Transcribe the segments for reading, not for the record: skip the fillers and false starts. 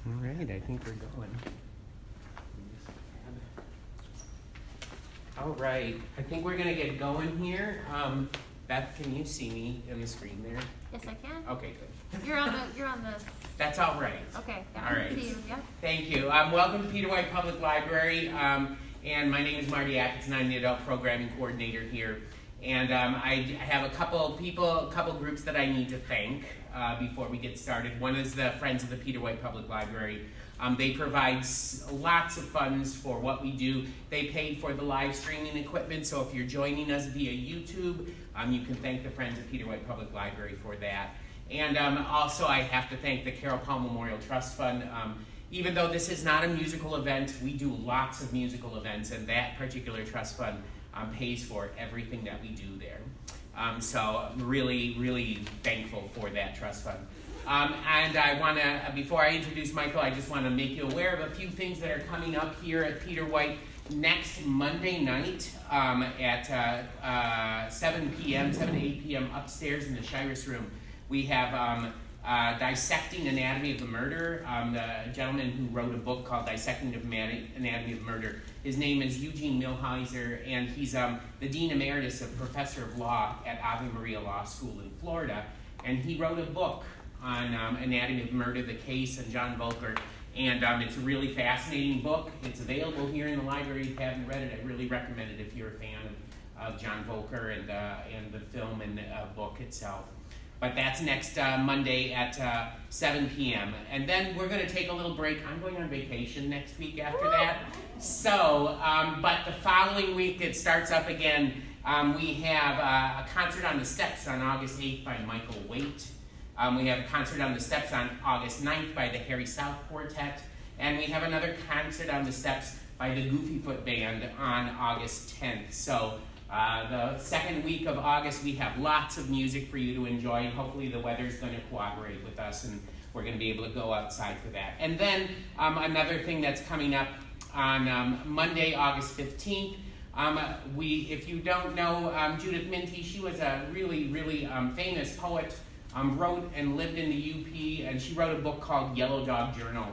All right, I think we're going. All right, I think we're gonna get going here. Beth, can you see me in the screen there? Yes, I can. Okay, good. You're on the. That's all right. Okay. All right. See you. Yeah. Thank you. Welcome to Peter White Public Library. And my name is Marty Atkins, and I'm the Adult Programming Coordinator here. And I have a couple groups that I need to thank before we get started. One is the Friends of the Peter White Public Library. They provide lots of funds for what we do. They paid for the live streaming equipment, so if you're joining us via YouTube, you can thank the Friends of Peter White Public Library for that. And also I have to thank the Carol Powell Memorial Trust Fund. Even though this is not a musical event, we do lots of musical events, and that particular trust fund pays for everything that we do there. So I'm really, really thankful for that trust fund. And I want to, before I introduce Michael, I just want to make you aware of a few things that are coming up here at Peter White next Monday night at 7 to 8 p.m. upstairs in the Shiras Room. We have Dissecting Anatomy of the Murder. The gentleman who wrote a book called Dissecting Anatomy of Murder. His name is Eugene Millheiser, and he's the Dean Emeritus of Professor of Law at Ave Maria Law School in Florida. And he wrote a book on Anatomy of Murder, the case, and John Volker. And it's a really fascinating book. It's available here in the library. If you haven't read it, I really recommend it if you're a fan of John Volker and the film and book itself. But that's next Monday at 7 p.m. And then we're going to take a little break. I'm going on vacation next week after that. So, but the following week it starts up again. We have a concert on the steps on August 8th by Michael Waite. We have a concert on the steps on August 9th by the Harry South Quartet. And we have another concert on the steps by the Goofy Foot Band on August 10th. So the second week of August, we have lots of music for you to enjoy, and hopefully the weather's going to cooperate with us, and we're going to be able to go outside for that. And then another thing that's coming up on Monday, August 15th, if you don't know Judith Minty, she was a really, really famous poet, wrote and lived in the UP, and she wrote a book called Yellow Dog Journal.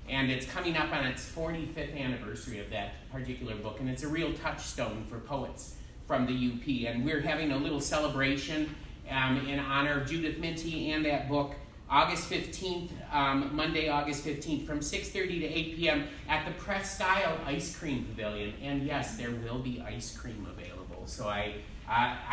And it's coming up on its 45th anniversary of that particular book, and it's a real touchstone for poets from the UP, and we're having a little celebration in honor of Judith Minty and that book, August 15th, Monday, August 15th, from 6:30 to 8 p.m. at the Press Style Ice Cream Pavilion. And yes, there will be ice cream available. So I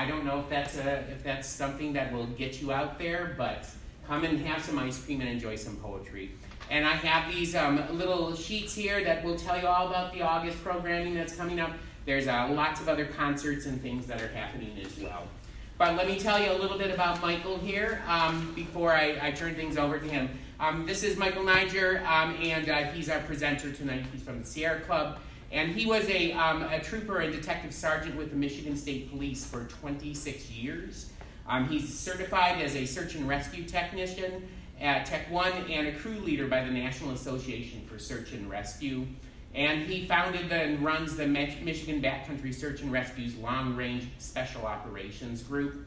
don't know if that's something that will get you out there, but come and have some ice cream and enjoy some poetry. And I have these little sheets here that will tell you all about the August programming that's coming up. There's lots of other concerts and things that are happening as well. But let me tell you a little bit about Michael here before I turn things over to him. This is Michael Niger, and he's our presenter tonight. He's from the Sierra Club. And he was a trooper and detective sergeant with the Michigan State Police for 26 years. He's certified as a search and rescue technician at Tech 1 and a crew leader by the National Association for Search and Rescue. And he founded and runs the Michigan Backcountry Search and Rescue's Long Range Special Operations Group.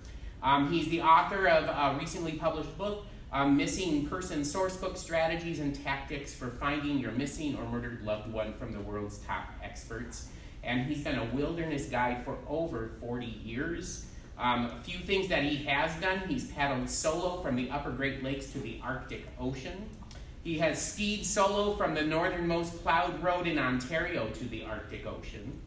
He's the author of a recently published book, Missing Person Sourcebook Strategies and Tactics for Finding Your Missing or Murdered Loved One from the World's Top Experts. And he's been a wilderness guide for over 40 years. A few things that he has done: he's paddled solo from the Upper Great Lakes to the Arctic Ocean. He has skied solo from the northernmost plowed road in Ontario to the Arctic Ocean.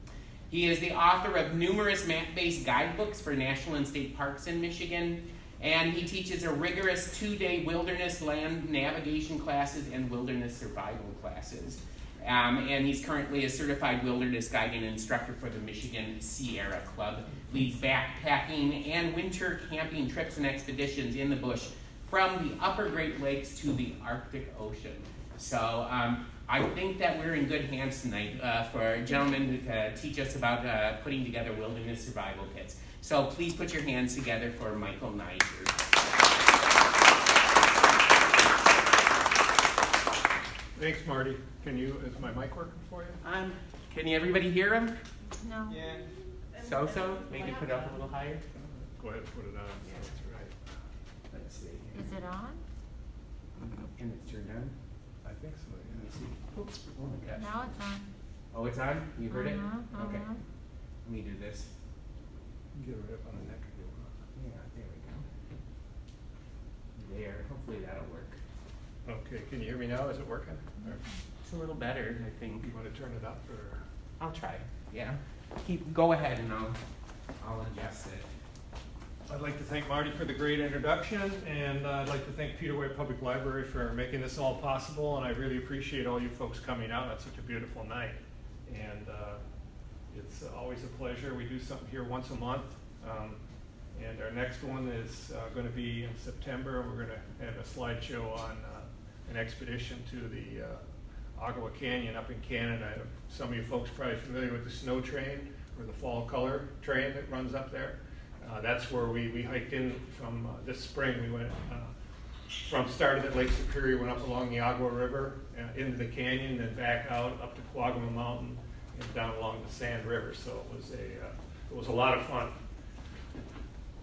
He is the author of numerous map-based guidebooks for national and state parks in Michigan, and he teaches a rigorous 2-day wilderness land navigation classes and wilderness survival classes. And he's currently a certified wilderness guide and instructor for the Michigan Sierra Club. Leads backpacking and winter camping trips and expeditions in the bush from the Upper Great Lakes to the Arctic Ocean. So I think that we're in good hands tonight for a gentleman to teach us about putting together wilderness survival kits. So please put your hands together for Michael Niger. Thanks, Marty. Is my mic working for you? Can everybody hear him? No. Yeah. So? Maybe put it up a little higher? Go ahead and put it on. Yeah. So that's right. Let's see. Is it on? And it's turned on? think so, Let me yeah. see. Oops, oh my gosh. Now it's on. Oh, it's on? You heard it? Uh-huh, Okay. uh-huh. Let me do this. Get it right up on the neck if you want. Yeah, there we go. There, hopefully that'll work. Okay, can you hear me now? Is it working? Or It's a little better, I think. you want to turn it up or? I'll try, yeah. Go ahead and I'll adjust it. I'd like to thank Marty for the great introduction, and I'd like to thank Peter White Public Library for making this all possible, and I really appreciate all you folks coming out on such a beautiful night. And it's always a pleasure. We do something here once a month, and our next one is going to be in September. We're going to have a slideshow on an expedition to the Ottawa Canyon up in Canada. Some of you folks are probably familiar with the snow train or the fall color train that runs up there. That's where we hiked in from this spring. We went started at Lake Superior, went up along the Agua River, into the canyon, then back out up to Quagga Mountain and down along the Sand River. So it was a lot of fun.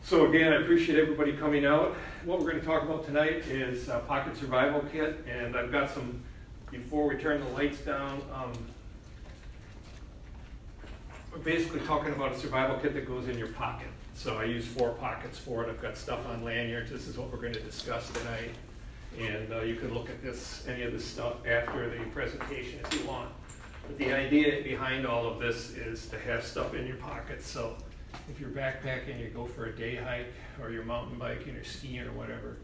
So again, I appreciate everybody coming out. What we're going to talk about tonight is Pocket Survival Kit, and I've got some, before we turn the lights down, we're basically talking about a survival kit that goes in your pocket. So I use 4 pockets for it. I've got stuff on lanyards. This is what we're going to discuss tonight. And you can look at any of this stuff after the presentation if you want. But the idea behind all of this is to have stuff in your pockets. So if you're backpacking, you go for a day hike, or you're mountain biking or skiing or whatever,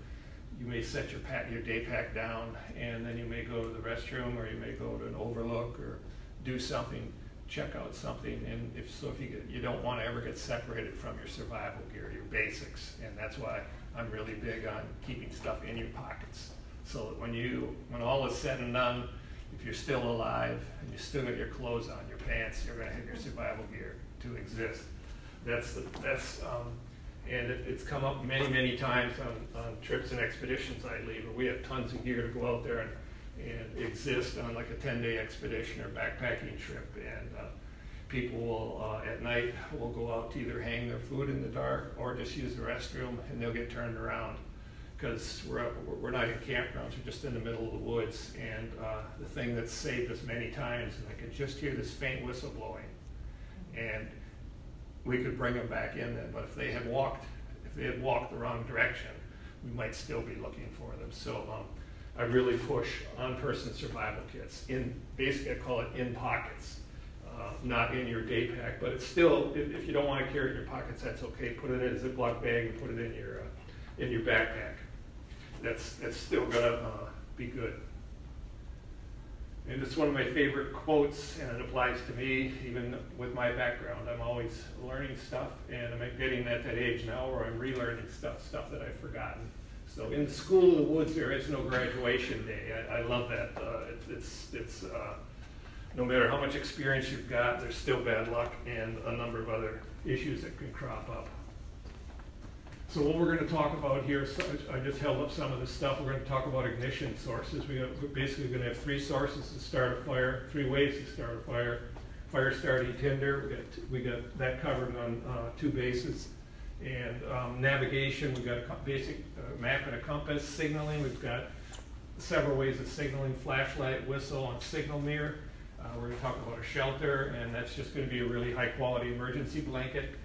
you may set your day pack down, and then you may go to the restroom, or you may go to an overlook, or do something, check out something. And if you don't want to ever get separated from your survival gear, your basics. And that's why I'm really big on keeping stuff in your pockets, so that when all is said and done, if you're still alive and you still got your clothes on, your pants, you're going to have your survival gear to exist. And it's come up many times on trips and expeditions I lead, where we have tons of gear to go out there and exist on like a 10-day expedition or backpacking trip. And people will, at night, will go out to either hang their food in the dark or just use the restroom, and they'll get turned around because we're not in campgrounds, we're just in the middle of the woods. And the thing that's saved us many times, and I could just hear this faint whistle blowing, and we could bring them back in then. But if they had walked the wrong direction, we might still be looking for them. So I really push on-person survival kits. Basically, I call it in pockets, not in your day pack. But it's still, if you don't want to carry it in your pockets, that's okay. Put it in a Ziploc bag and put it in your backpack. That's still gonna be good. And it's one of my favorite quotes, and it applies to me even with my background. I'm always learning stuff, and I'm getting at that age now where I'm relearning stuff that I've forgotten. So in the school of the woods, there is no graduation day. I love that. It's no matter how much experience you've got, there's still bad luck and a number of other issues that can crop up. So what we're going to talk about here, so I just held up some of the stuff. We're going to talk about ignition sources. We're basically going to have 3 sources to start a fire, 3 ways to start a fire. Fire starting tinder, we got that covered on 2 bases. And navigation, we've got a basic map and a compass. Signaling, we've got several ways of signaling: flashlight, whistle, and signal mirror. We're going to talk about a shelter, and that's just going to be a really high quality emergency blanket.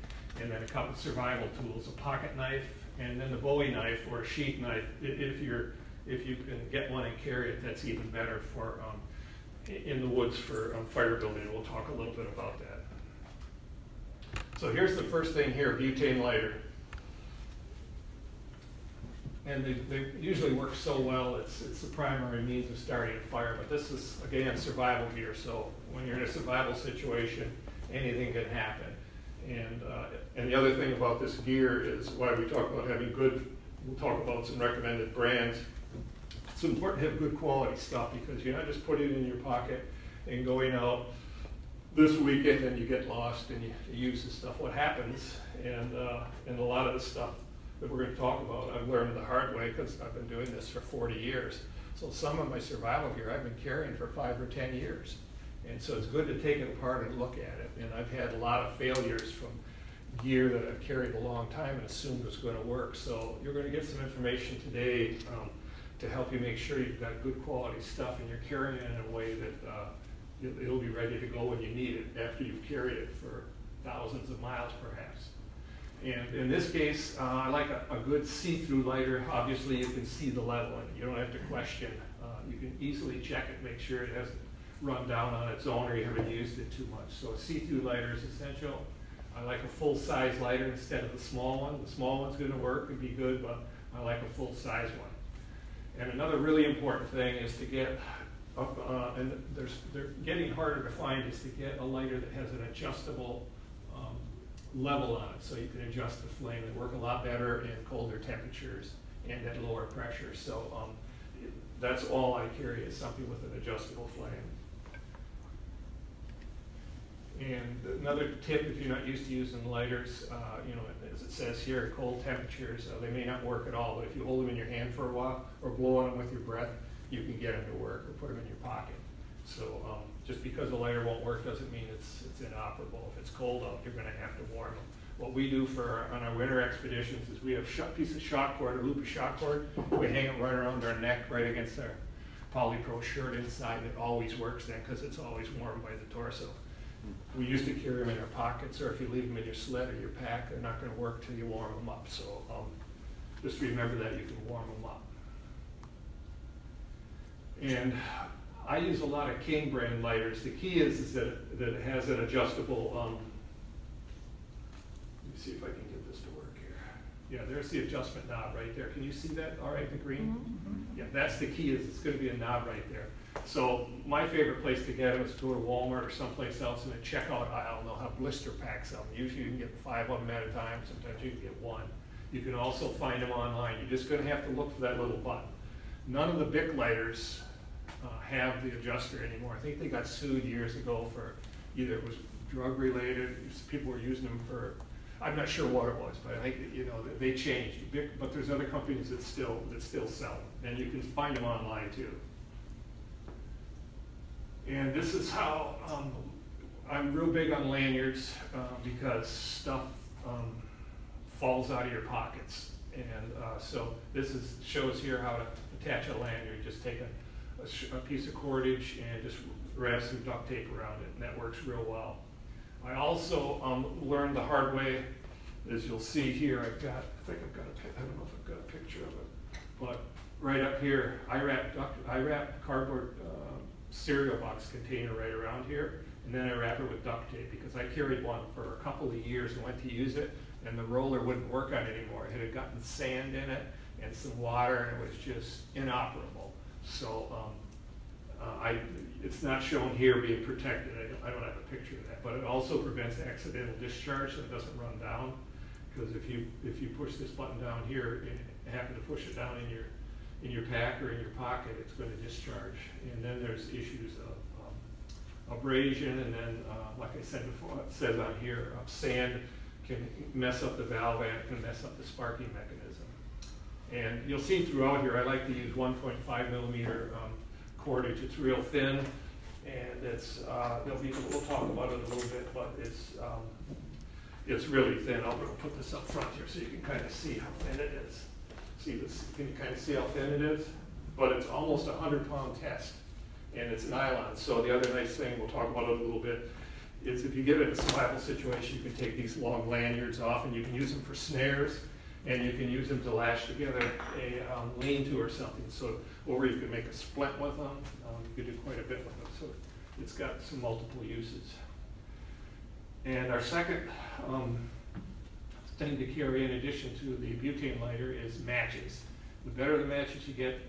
And then a couple of survival tools: a pocket knife, and then the Bowie knife or a sheath knife. If you can get one and carry it, that's even better for in the woods for fire building. We'll talk a little bit about that. So here's the first thing here: butane lighter. And they usually work so well. It's the primary means of starting a fire. But this is, again, survival gear. So when you're in a survival situation, anything can happen. And the other thing about this gear is why we talk about having we'll talk about some recommended brands. It's important to have good quality stuff, because you're not just putting it in your pocket and going out this weekend and you get lost and you use this stuff. What happens, and a lot of the stuff that we're going to talk about, I've learned the hard way because I've been doing this for 40 years. So some of my survival gear I've been carrying for 5 or 10 years. And so it's good to take it apart and look at it. And I've had a lot of failures from gear that I've carried a long time and assumed was going to work. So you're going to get some information today to help you make sure you've got good quality stuff and you're carrying it in a way that it'll be ready to go when you need it after you've carried it for thousands of miles perhaps. And in this case, I like a good see-through lighter. Obviously, you can see the level in it. You don't have to question. You can easily check it, make sure it hasn't run down on its own or you haven't used it too much. So a see-through lighter is essential. I like a full-size lighter instead of the small one. The small one's going to work and be good, but I like a full-size one. And another really important thing is to get, and they're getting harder to find, is to get a lighter that has an adjustable level on it, so you can adjust the flame. They work a lot better in colder temperatures and at lower pressure. So that's all I carry, is something with an adjustable flame. And another tip, if you're not used to using lighters, as it says here, at cold temperatures, they may not work at all, but if you hold them in your hand for a while or blow on them with your breath, you can get them to work or put them in your pocket. So just because a lighter won't work doesn't mean it's inoperable. If it's cold out, you're going to have to warm them. What we do on our winter expeditions is we have a piece of shot cord, a loop of shot cord. We hang it right around our neck, right against our polypro shirt inside. It always works then because it's always warmed by the torso. We used to carry them in our pockets, or if you leave them in your sled or your pack, they're not going to work till you warm them up. So just remember that you can warm them up. And I use a lot of King brand lighters. The key is that it has an adjustable, let me see if I can get this to work here. Yeah, there's the adjustment knob right there. Can you see that all right, the green? Mm-hmm. Yeah, that's the key, is it's going to be a knob right there. So my favorite place to get them is to go to Walmart or someplace else in the checkout aisle, and they'll have blister packs of them. Usually you can get 5 of them at a time, sometimes you can get 1. You can also find them online. You're just going to have to look for that little button. None of the Bic lighters have the adjuster anymore. I think they got sued years ago for either it was drug related, people were using them for, I'm not sure what it was, but I think they changed. But there's other companies that still sell them, and you can find them online too. And this is how I'm real big on lanyards because stuff falls out of your pockets, and so this shows here how to attach a lanyard. You just take a piece of cordage and just wrap some duct tape around it, and that works real well. I also learned the hard way, as you'll see here. I don't know if I've got a picture of it, but right up here, I wrap cardboard cereal box container right around here, and then I wrap it with duct tape, because I carried one for a couple of years and went to use it, and the roller wouldn't work on it anymore. It had gotten sand in it and some water, and it was just inoperable. So it's not shown here being protected. I don't have a picture of that, but it also prevents accidental discharge, so it doesn't run down. Because if you push this button down here and happen to push it down in your pack or in your pocket, it's going to discharge. And then there's issues of abrasion, and then like I said before, it says on here, sand can mess up the valve and it can mess up the sparking mechanism. And you'll see throughout here, I like to use 1.5 millimeter cordage. It's real thin, and we'll talk about it a little bit, but it's really thin. I'll put this up front here so you can kind of see how thin it is. See this? Can you kind of see how thin it is? But it's almost a 100-pound test, and it's nylon. So the other nice thing, we'll talk about it a little bit, is if you get in a survival situation, you can take these long lanyards off, and you can use them for snares, and you can use them to lash together a lean-to or something. So, or you can make a splint with them. You can do quite a bit with them. So it's got some multiple uses. And our second thing to carry, in addition to the butane lighter, is matches. The better the matches you get,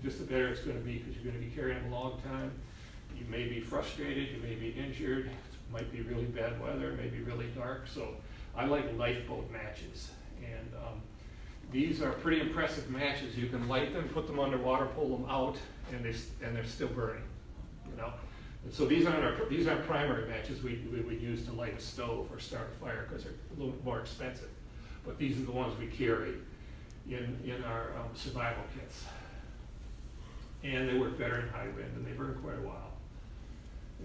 just the better it's going to be, because you're going to be carrying them a long time. You may be frustrated, you may be injured, it might be really bad weather, it may be really dark. So I like lifeboat matches, and these are pretty impressive matches. You can light them, put them underwater, pull them out, and they're still burning. And so these aren't primary matches we would use to light a stove or start a fire, because they're a little more expensive. But these are the ones we carry in our survival kits. And they work better in high wind, and they burn quite a while.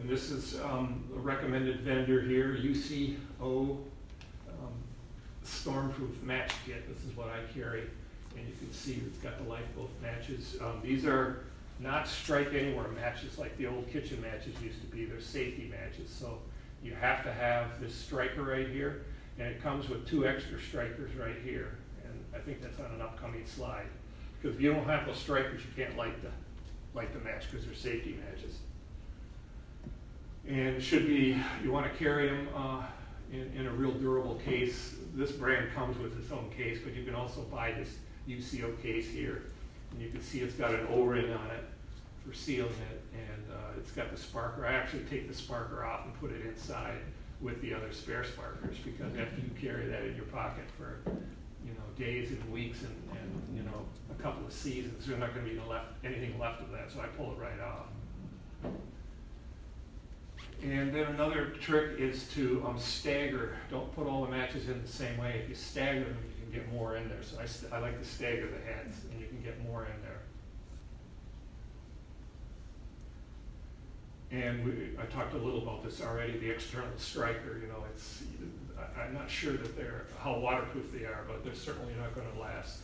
And this is a recommended vendor here, UCO Stormproof Match Kit. This is what I carry. And you can see it's got the lifeboat matches. These are not strike anywhere matches like the old kitchen matches used to be. They're safety matches. So you have to have this striker right here, and it comes with 2 extra strikers right here. And I think that's on an upcoming slide. Because if you don't have those strikers, you can't light the match because they're safety matches. And it should be, you want to carry them in a real durable case. This brand comes with its own case, but you can also buy this UCO case here. And you can see it's got an O-ring on it for sealing it, and it's got the sparker. I actually take the sparker off and put it inside with the other spare sparkers, because after you carry that in your pocket for days and weeks and a couple of seasons, there's not going to be anything left of that, so I pull it right off. And then another trick is to stagger. Don't put all the matches in the same way. If you stagger them, you can get more in there. So I like to stagger the heads, and you can get more in there. And I talked a little about this already. The external striker, I'm not sure that how waterproof they are, but they're certainly not going to last,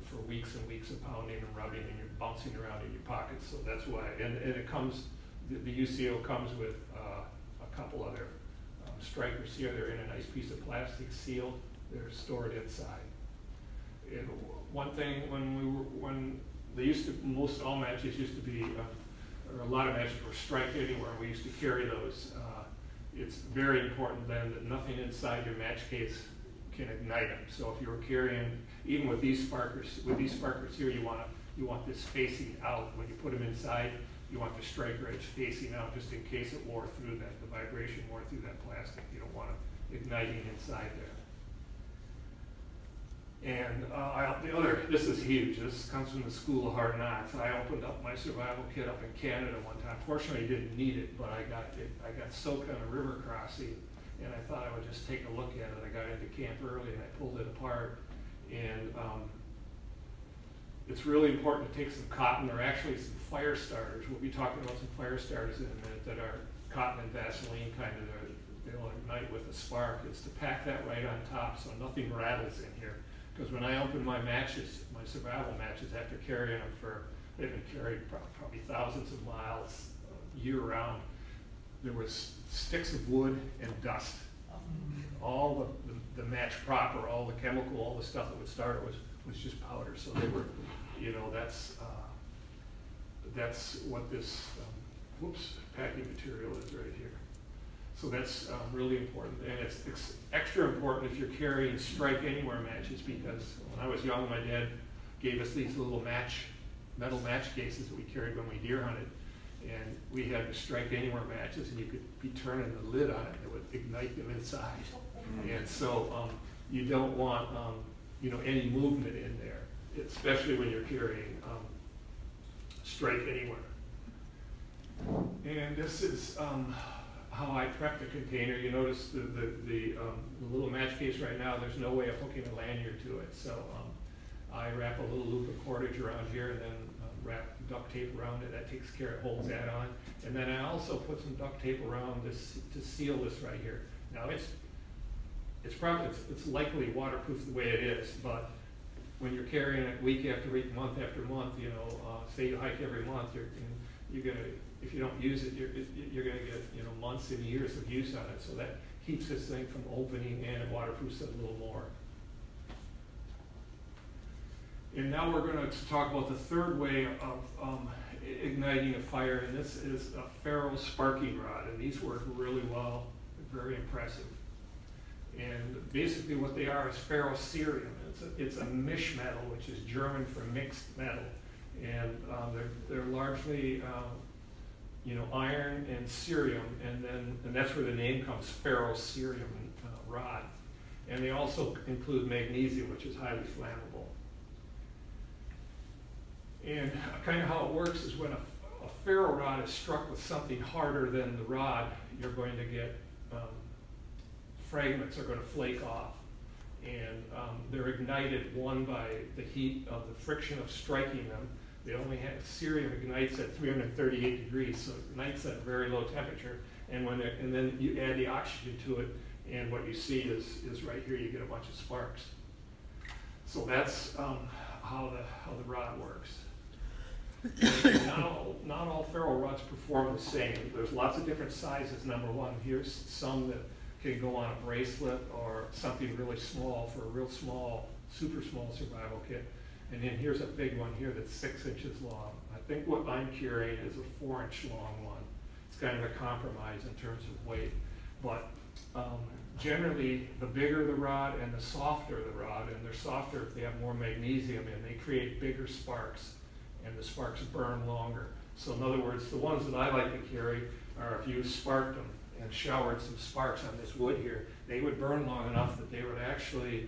for weeks and weeks of pounding and rubbing, and you're bouncing around in your pockets. So that's why. And it comes. The UCO comes with a couple other strikers here. They're in a nice piece of plastic sealed. They're stored inside. And one thing, most all matches used to be, or a lot of matches were strike anywhere. We used to carry those. It's very important then that nothing inside your match case can ignite them. So if you were carrying, even with these sparkers here, you want this facing out. When you put them inside, you want the striker edge facing out, just in case it wore through that, the vibration wore through that plastic. You don't want it igniting inside there. And this is huge. This comes from the School of Hard Knocks. I opened up my survival kit up in Canada one time. Fortunately, I didn't need it, but I got soaked on a river crossing, and I thought I would just take a look at it. I got into camp early, and I pulled it apart. And it's really important to take some cotton, or actually some fire starters. We'll be talking about some fire starters in a minute that are cotton and Vaseline kind of. They'll ignite with a spark. It's to pack that right on top so nothing rattles in here. Because when I open my matches, my survival matches, after carrying them they've been carried probably thousands of miles year round, there was sticks of wood and dust. All the match proper, all the chemical, all the stuff that would start it was just powder. So they were, that's what this packing material is right here. So that's really important, and it's extra important if you're carrying strike anywhere matches, because when I was young, my dad gave us these little metal match cases that we carried when we deer hunted, and we had the strike anywhere matches, and you could be turning the lid on it, and it would ignite them inside. And so you don't want any movement in there, especially when you're carrying strike anywhere. And this is how I prep the container. You notice the little match case right now, there's no way of hooking a lanyard to it. So I wrap a little loop of cordage around here, and then wrap duct tape around it. That takes care, it holds that on. And then I also put some duct tape around this to seal this right here. Now it's likely waterproof the way it is, but when you're carrying it week after week, month after month, say you hike every month, you're gonna, if you don't use it, you're gonna get months and years of use on it. So that keeps this thing from opening, and it waterproofs it a little more. And now we're going to talk about the third way of igniting a fire, and this is a ferro sparking rod. And these work really well, very impressive. And basically what they are is ferrocerium. It's a mish metal, which is German for mixed metal. And they're largely iron and cerium, and that's where the name comes, ferrocerium rod. And they also include magnesium, which is highly flammable. And kind of how it works is when a ferro rod is struck with something harder than the rod, you're going to get fragments are going to flake off. And they're ignited, one, by the heat of the friction of striking them. They only have, cerium ignites at 338 degrees, so it ignites at a very low temperature. And then you add the oxygen to it, and what you see is right here, you get a bunch of sparks. So that's how the rod works. And not all ferrule rods perform the same. There's lots of different sizes, number one. Here's some that can go on a bracelet or something really small for a real small, super small survival kit. And then here's a big one here that's 6 inches long. I think what I'm carrying is a 4-inch long one. It's kind of a compromise in terms of weight. But generally, the bigger the rod and the softer the rod, and they're softer if they have more magnesium in, they create bigger sparks, and the sparks burn longer. So in other words, the ones that I like to carry are if you sparked them and showered some sparks on this wood here, they would burn long enough that they would actually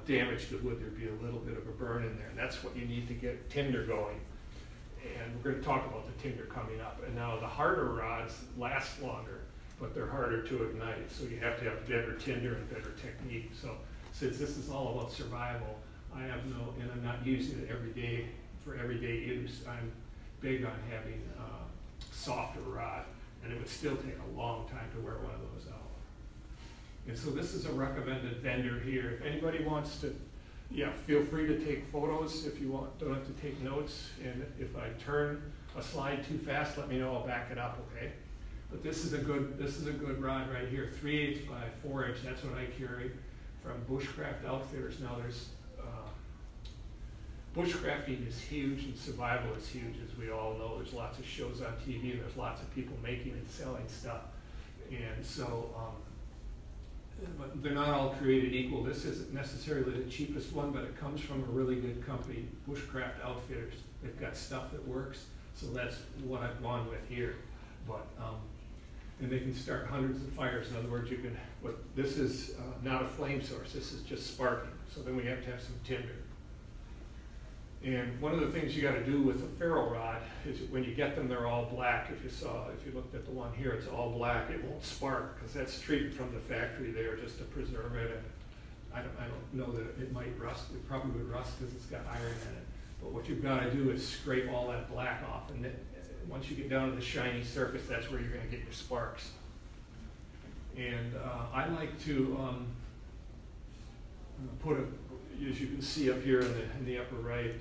damage the wood. There'd be a little bit of a burn in there, and that's what you need to get tinder going. And we're going to talk about the tinder coming up. And now the harder rods last longer, but they're harder to ignite. So you have to have better tinder and better technique. So since this is all about survival, I have no, and I'm not using it every day for everyday use. I'm big on having a softer rod, and it would still take a long time to wear one of those out. And so this is a recommended vendor here. If anybody wants to, yeah, feel free to take photos if you want. Don't have to take notes. And if I turn a slide too fast, let me know. I'll back it up, okay? But this is a good rod right here, 3/8 by 4 inch. That's what I carry from Bushcraft Outfitters. Now there's bushcrafting is huge and survival is huge, as we all know. There's lots of shows on TV and there's lots of people making and selling stuff. And so, but they're not all created equal. This isn't necessarily the cheapest one, but it comes from a really good company, Bushcraft Outfitters. They've got stuff that works, so that's what I've gone with here. But and they can start hundreds of fires. In other words, you can. But this is not a flame source. This is just sparking. So then we have to have some tinder. And one of the things you got to do with a ferrule rod is when you get them, they're all black. If you looked at the one here, it's all black. It won't spark because that's treated from the factory there just to preserve it. And I don't know that it might rust. It probably would rust because it's got iron in it. But what you've got to do is scrape all that black off, and then, once you get down to the shiny surface, that's where you're going to get your sparks. And I like to put as you can see up here in the upper right,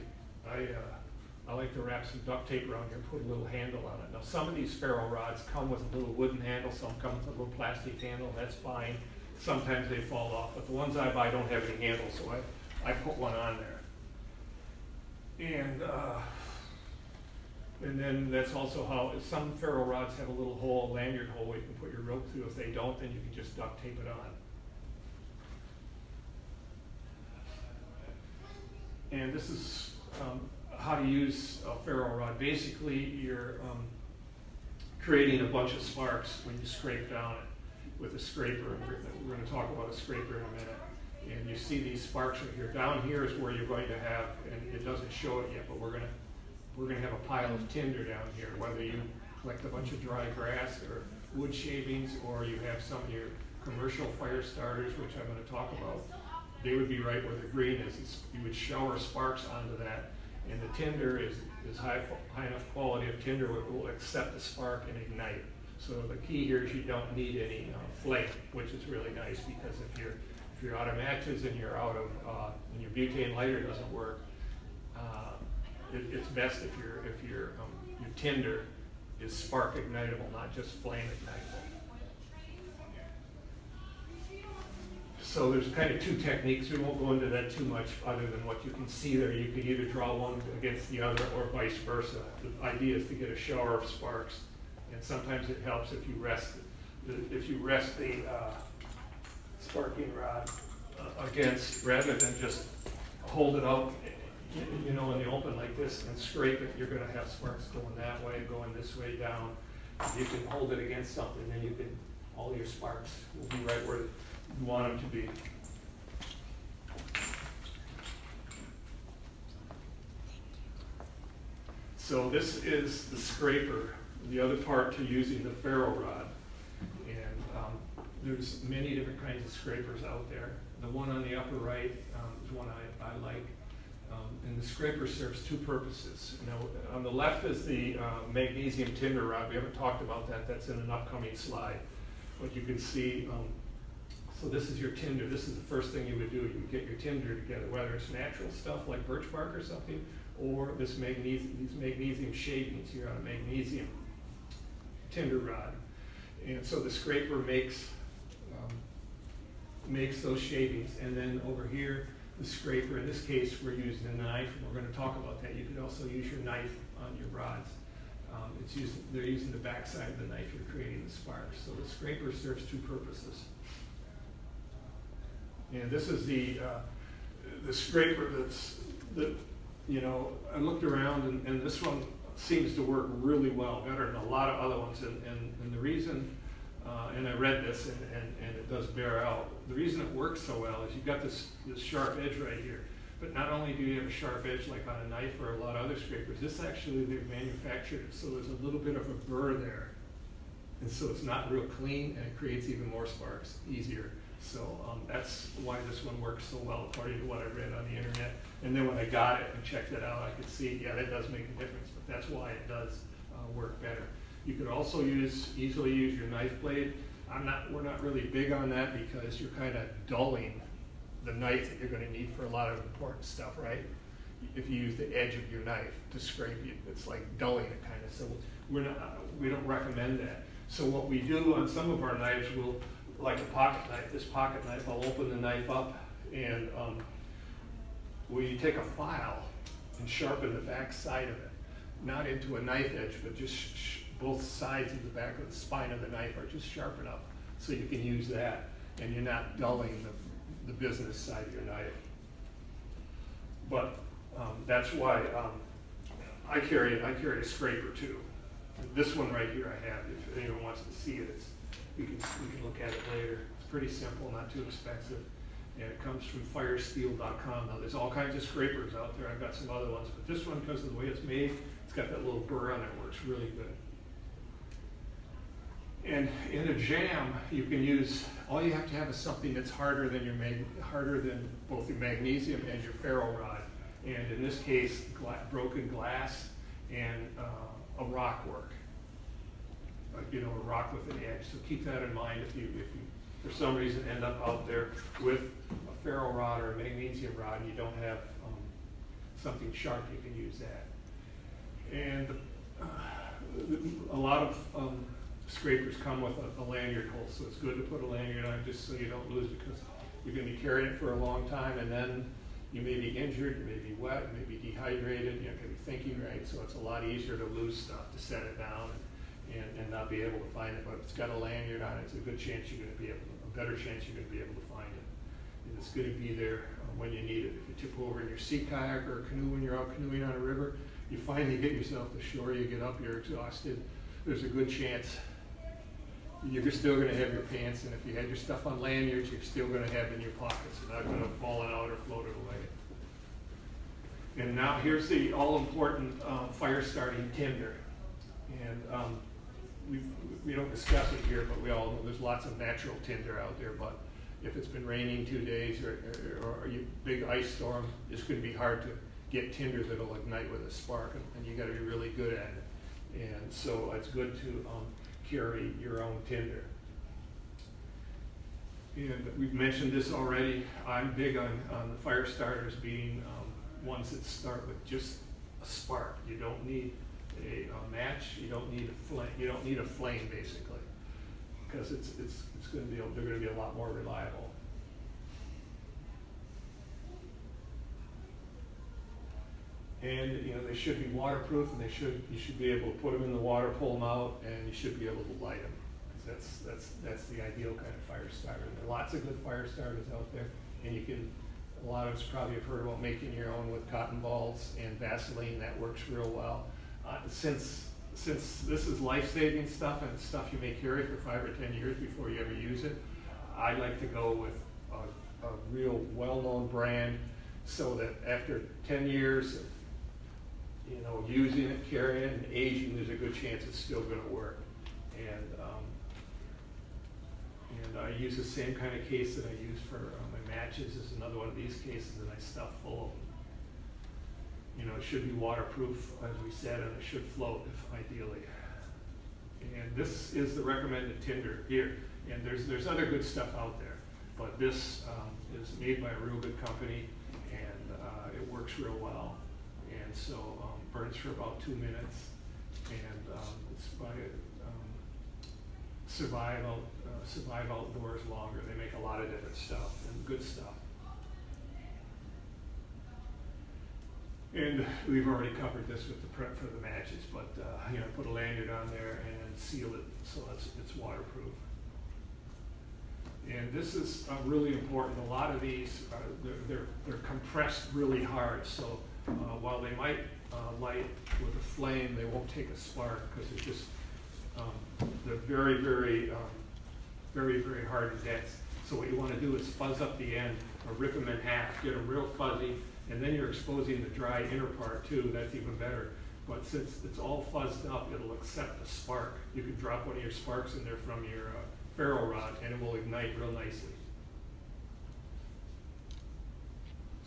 I like to wrap some duct tape around here and put a little handle on it. Now some of these ferrule rods come with a little wooden handle, some come with a little plastic handle, that's fine. Sometimes they fall off, but the ones I buy don't have any handles, so I put one on there. And then that's also how some ferrule rods have a little hole, a lanyard hole where you can put your rope through. If they don't, then you can just duct tape it on. And this is how to use a ferrule rod. Basically, you're creating a bunch of sparks when you scrape down it with a scraper. And we're going to talk about a scraper in a minute. And you see these sparks right here. Down here is where you're going to have, and it doesn't show it yet, but we're going to have a pile of tinder down here. Whether you collect a bunch of dry grass or wood shavings, or you have some of your commercial fire starters, which I'm going to talk about. They would be right where the green is. You would shower sparks onto that, and the tinder is high enough quality of tinder it will accept the spark and ignite. So the key here is you don't need any flame, which is really nice because if you're out of matches and you're out of and your butane lighter doesn't work, it's best if your tinder is spark ignitable, not just flame ignitable. So there's kind of two techniques. We won't go into that too much other than what you can see there. You could either draw one against the other or vice versa. The idea is to get a shower of sparks, and sometimes it helps if you rest the sparking rod against, rather than just hold it out, in the open like this and scrape it. You're going to have sparks going that way, going this way down. You can hold it against something, and all your sparks will be right where you want them to be. So this is the scraper, the other part to using the ferrule rod. And there's many different kinds of scrapers out there. The one on the upper right is one I like. And the scraper serves two purposes. Now, on the left is the Magnesium Tinder Rod. We haven't talked about that. That's in an upcoming slide. But you can see So this is your tinder. This is the first thing you would do. You would get your tinder together, whether it's natural stuff like birch bark or something, or these magnesium shavings here on a magnesium tinder rod. And so the scraper makes those shavings, and then over here, the scraper, in this case, we're using a knife, and we're going to talk about that. You could also use your knife on your rods. They're using the backside of the knife, you're creating the sparks. So the scraper serves two purposes. And this is the scraper I looked around, and this one seems to work really well, better than a lot of other ones. And the reason, and I read this, and it does bear out, the reason it works so well is you've got this sharp edge right here. But not only do you have a sharp edge like on a knife or a lot of other scrapers, this actually, they've manufactured it so there's a little bit of a burr there. And so it's not real clean, and it creates even more sparks easier. So that's why this one works so well, according to what I read on the internet. And then when I got it and checked it out, I could see, yeah, that does make a difference, but that's why it does work better. You could also easily use your knife blade. We're not really big on that because you're kind of dulling the knife that you're going to need for a lot of important stuff, right? If you use the edge of your knife to scrape, it's like dulling it kind of. So we don't recommend that. So what we do on some of our knives, like a pocket knife, this pocket knife, I'll open the knife up, and we take a file and sharpen the back side of it, not into a knife edge, but just both sides of the back of the spine of the knife are just sharp enough so you can use that, and you're not dulling the business side of your knife. But that's why I carry a scraper too. This one right here I have. If anyone wants to see it, we can look at it later. It's pretty simple, not too expensive, and it comes from firesteel.com. Now there's all kinds of scrapers out there. I've got some other ones, but this one, because of the way it's made, it's got that little burr on it. Works really good. And in a jam, you can use, all you have to have is something that's harder than both your magnesium and your ferro rod. And in this case, broken glass and a rock work. A rock with an edge. So keep that in mind if you for some reason end up out there with a ferro rod or a magnesium rod and you don't have something sharp, you can use that. And a lot of scrapers come with a lanyard hole, so it's good to put a lanyard on just so you don't lose it, because you're going to be carrying it for a long time, and then you may be injured, you may be wet, you may be dehydrated, you're not going to be thinking right, so it's a lot easier to lose stuff, to set it down and not be able to find it. But if it's got a lanyard on it, it's a good chance you're going to be a better chance you're going to be able to find it. And it's going to be there when you need it. If you tip over in your sea kayak or canoe when you're out canoeing on a river, you finally get yourself to shore, you get up, you're exhausted, there's a good chance you're still going to have your pants, and if you had your stuff on lanyards, you're still going to have it in your pockets. You're not going to have fallen out or floated away. And now here's the all-important fire starting tinder. And we don't discuss it here, but we all know there's lots of natural tinder out there. But if it's been raining 2 days or a big ice storm, it's going to be hard to get tinder that'll ignite with a spark, and you got to be really good at it. And so it's good to carry your own tinder. And we've mentioned this already. I'm big on the fire starters being ones that start with just a spark. You don't need a match. You don't need a flame. You don't need a flame, basically, because it's going to be they're going to be a lot more reliable. And they should be waterproof, and you should be able to put them in the water, pull them out, and you should be able to light them. Because that's the ideal kind of fire starter. There are lots of good fire starters out there, and a lot of us probably have heard about making your own with cotton balls and Vaseline. That works real well. Since this is life-saving stuff and stuff you may carry for 5 or 10 years before you ever use it, I like to go with a real well-known brand, so that after 10 years of using it, carrying it, and aging, there's a good chance it's still going to work. And I use the same kind of case that I use for my matches. This is another one of these cases that I stuff full of. It should be waterproof, as we said, and it should float, ideally. And this is the recommended tinder here. And there's other good stuff out there. But this is made by a real good company, and it works real well. And so burns for about 2 minutes, and it's by survive outdoors longer. They make a lot of different stuff and good stuff. And we've already covered this with the prep for the matches, but put a lanyard on there and seal it so it's waterproof. And this is really important. A lot of these they're compressed really hard, so while they might light with a flame, they won't take a spark because they're just they're very, very, very, very hard and dense. So what you want to do is fuzz up the end or rip them in half, get them real fuzzy, and then you're exposing the dry inner part too. That's even better. But since it's all fuzzed up, it'll accept a spark. You can drop one of your sparks in there from your ferro rod, and it will ignite real nicely.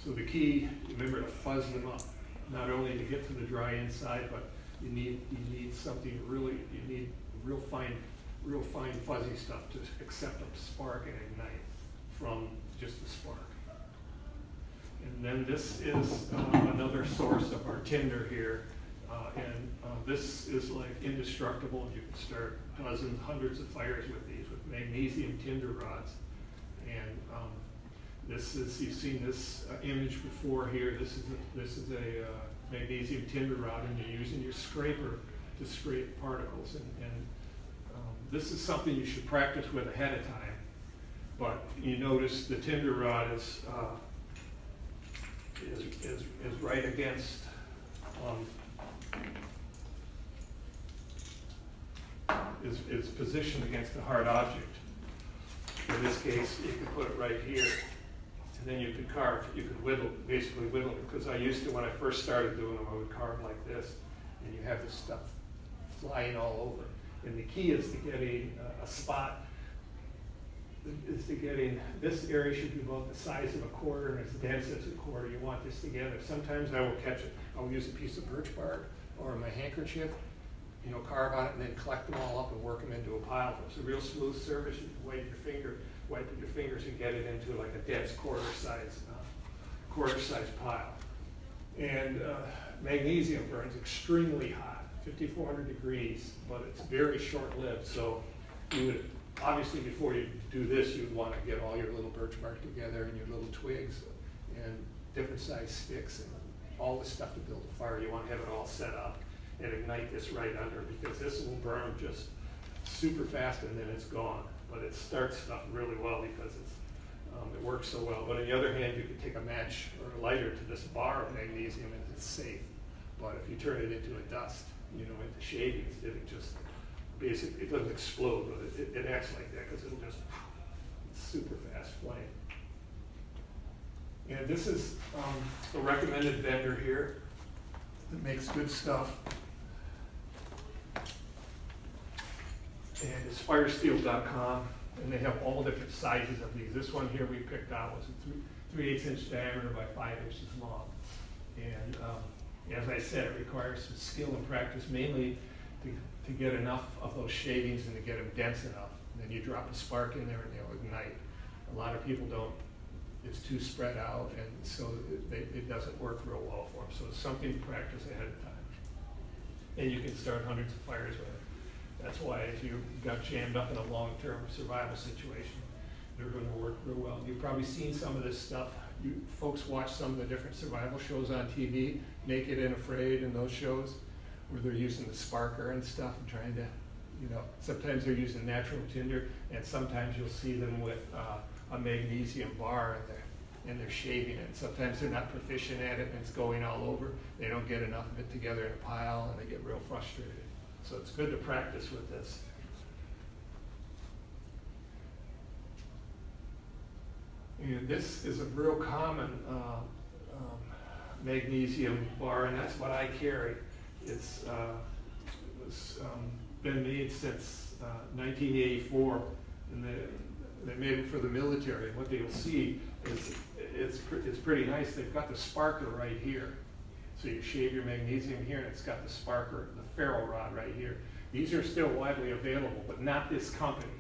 So the key, remember to fuzz them up, not only to get to the dry inside, but you need something really, you need real fine fuzzy stuff to accept a spark and ignite from just the spark. And then this is another source of our tinder here, and this is like indestructible. You can start dozens, hundreds of fires with these with magnesium tinder rods. And this is, you've seen this image before here. This is a magnesium tinder rod, and you're using your scraper to scrape particles. And this is something you should practice with ahead of time. But you notice the tinder rod is right against is positioned against a hard object. In this case, you can put it right here, and then you could carve, you could basically whittle it, because I used to, when I first started doing them, I would carve like this, and you have this stuff flying all over. And the key is to getting a spot, is to getting, this area should be about the size of a quarter and as dense as a quarter. You want this together. Sometimes I will catch it. I'll use a piece of birch bark or my handkerchief, carve on it and then collect them all up and work them into a pile. It's a real smooth surface. You can wipe with your fingers and get it into like a dense quarter size pile. And magnesium burns extremely hot, 5,400 degrees, but it's very short-lived. So you would, obviously before you do this, you'd want to get all your little birch bark together and your little twigs and different size sticks and all the stuff to build a fire. You want to have it all set up and ignite this right under, because this will burn just super fast and then it's gone. But it starts stuff really well because it works so well. But on the other hand, you can take a match or a lighter to this bar of magnesium and it's safe. But if you turn it into a dust, into shavings, it just basically, it doesn't explode, but it acts like that because it'll just super fast flame. And this is a recommended vendor here that makes good stuff. And it's firesteel.com, and they have all different sizes of these. This one here we picked out was a 3/8 inch diameter by 5 inches long. And as I said, it requires some skill and practice, mainly to get enough of those shavings and to get them dense enough. And then you drop a spark in there and they'll ignite. A lot of people don't, it's too spread out, and so it doesn't work real well for them. So it's something to practice ahead of time. And you can start hundreds of fires with it. That's why if you got jammed up in a long-term survival situation, they're going to work real well. You've probably seen some of this stuff. You folks watch some of the different survival shows on TV, Naked and Afraid and those shows, where they're using the sparker and stuff and trying to, sometimes they're using natural tinder, and sometimes you'll see them with a magnesium bar and they're shaving it. Sometimes they're not proficient at it and it's going all over. They don't get enough of it together in a pile and they get real frustrated. So it's good to practice with this. And this is a real common magnesium bar, and that's what I carry. It's been made since 1984, and they made it for the military. And what you'll see is it's pretty nice. They've got the sparker right here. So you shave your magnesium here, and it's got the sparker, the ferro rod right here. These are still widely available, but not this company.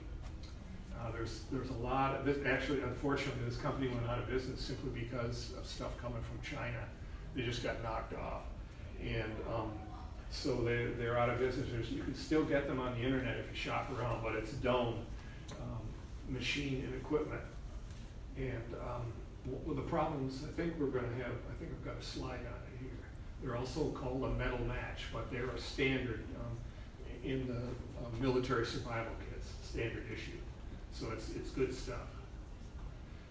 There's a lot of this. Actually, unfortunately, this company went out of business simply because of stuff coming from China. They just got knocked off, and so they're out of business. You can still get them on the internet if you shop around, but it's Doan machine and equipment. And well, the problems I think we're going to have. I think I've got a slide on it here. They're also called a metal match, but they're a standard in the military survival kits, standard issue. So it's good stuff.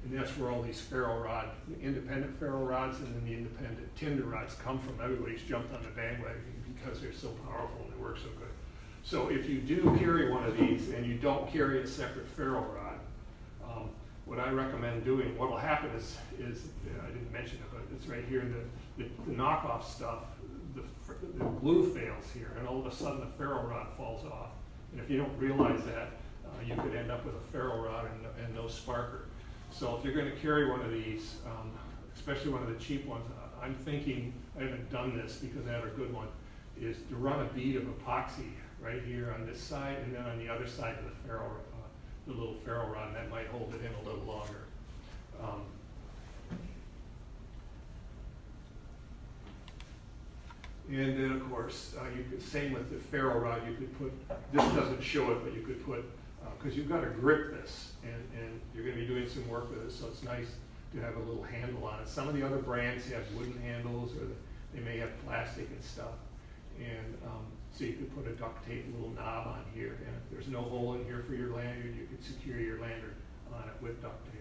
And that's where all these ferro rod, the independent ferro rods and then the independent tinder rods come from. Everybody's jumped on the bandwagon because they're so powerful and they work so good. So if you do carry one of these and you don't carry a separate ferro rod, what I recommend doing, what will happen is I didn't mention it, but it's right here, the knockoff stuff, the glue fails here, and all of a sudden the ferro rod falls off. And if you don't realize that, you could end up with a ferro rod and no sparker. So if you're going to carry one of these, especially one of the cheap ones, I'm thinking, I haven't done this because I have a good one, is to run a bead of epoxy right here on this side and then on the other side of the ferro, the little ferro rod, and that might hold it in a little longer. And then of course, you could, same with the ferro rod, you could put, this doesn't show it, but you could put, because you've got to grip this, and you're going to be doing some work with it, so it's nice to have a little handle on it. Some of the other brands have wooden handles, or they may have plastic and stuff. And so you could put a duct tape little knob on here, and if there's no hole in here for your lanyard, you could secure your lanyard on it with duct tape.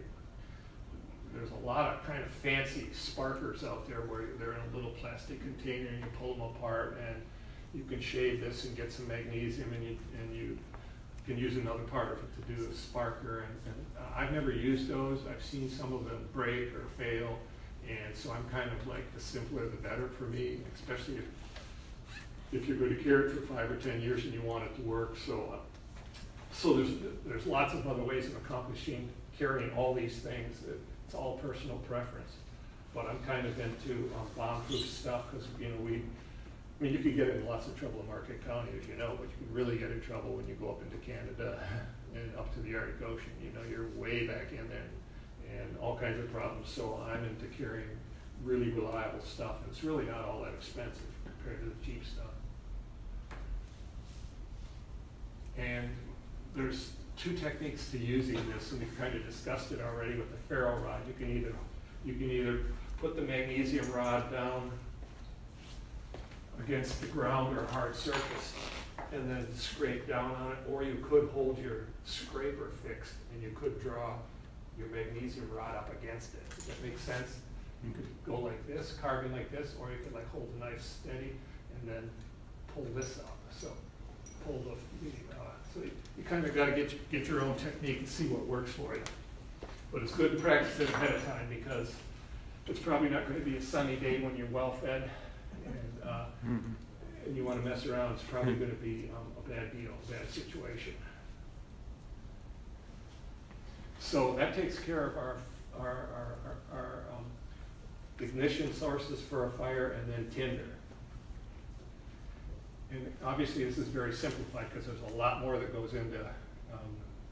There's a lot of kind of fancy sparkers out there where they're in a little plastic container and you pull them apart, and you can shave this and get some magnesium, and you can use another part of it to do a sparker. And I've never used those. I've seen some of them break or fail, and so I'm kind of like the simpler the better for me, especially if you're going to carry it for 5 or 10 years and you want it to work. So there's lots of other ways of accomplishing carrying all these things. It's all personal preference, but I'm kind of into bomb-proof stuff because you could get in lots of trouble in Marquette County, as you know, but you can really get in trouble when you go up into Canada and up to the Arctic Ocean. You're way back in there, and all kinds of problems. So I'm into carrying really reliable stuff, and it's really not all that expensive compared to the cheap stuff. And there's 2 techniques to using this, and we've kind of discussed it already with the ferro rod. You can either put the magnesium rod down against the ground or a hard surface and then scrape down on it, or you could hold your scraper fixed and you could draw your magnesium rod up against it. Does that make sense? You could go like this, carving like this, or you could like hold the knife steady and then pull this up. So pull so you kind of got to get your own technique and see what works for you. But it's good to practice it ahead of time because it's probably not going to be a sunny day when you're well fed, and you want to mess around. It's probably going to be a bad deal, a bad situation. So that takes care of our ignition sources for a fire, and then tinder. And obviously this is very simplified because there's a lot more that goes into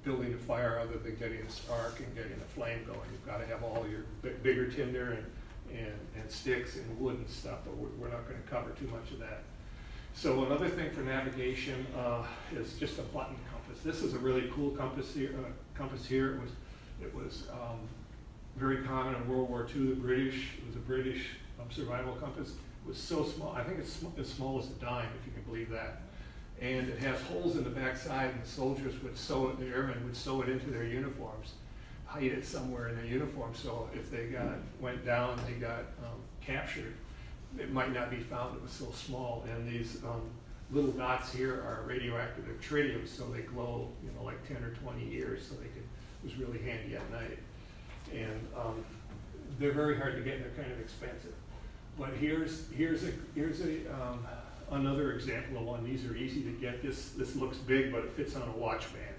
building a fire other than getting a spark and getting a flame going. You've got to have all your bigger tinder and sticks and wood and stuff, but we're not going to cover too much of that. So another thing for navigation is just a button compass. This is a really cool compass here. It was very common in World War II. It was a British survival compass. It was so small. I think it's as small as a dime, if you can believe that. And it has holes in the backside, and the soldiers would sew it, the airmen would sew it into their uniforms, hide it somewhere in their uniform, so if they went down, they got captured, it might not be found. It was so small. And these little dots here are radioactive tritium, so they glow, like 10 or 20 years, so it was really handy at night. And they're very hard to get, and they're kind of expensive. But here's another example of one. These are easy to get. This looks big, but it fits on a watch band.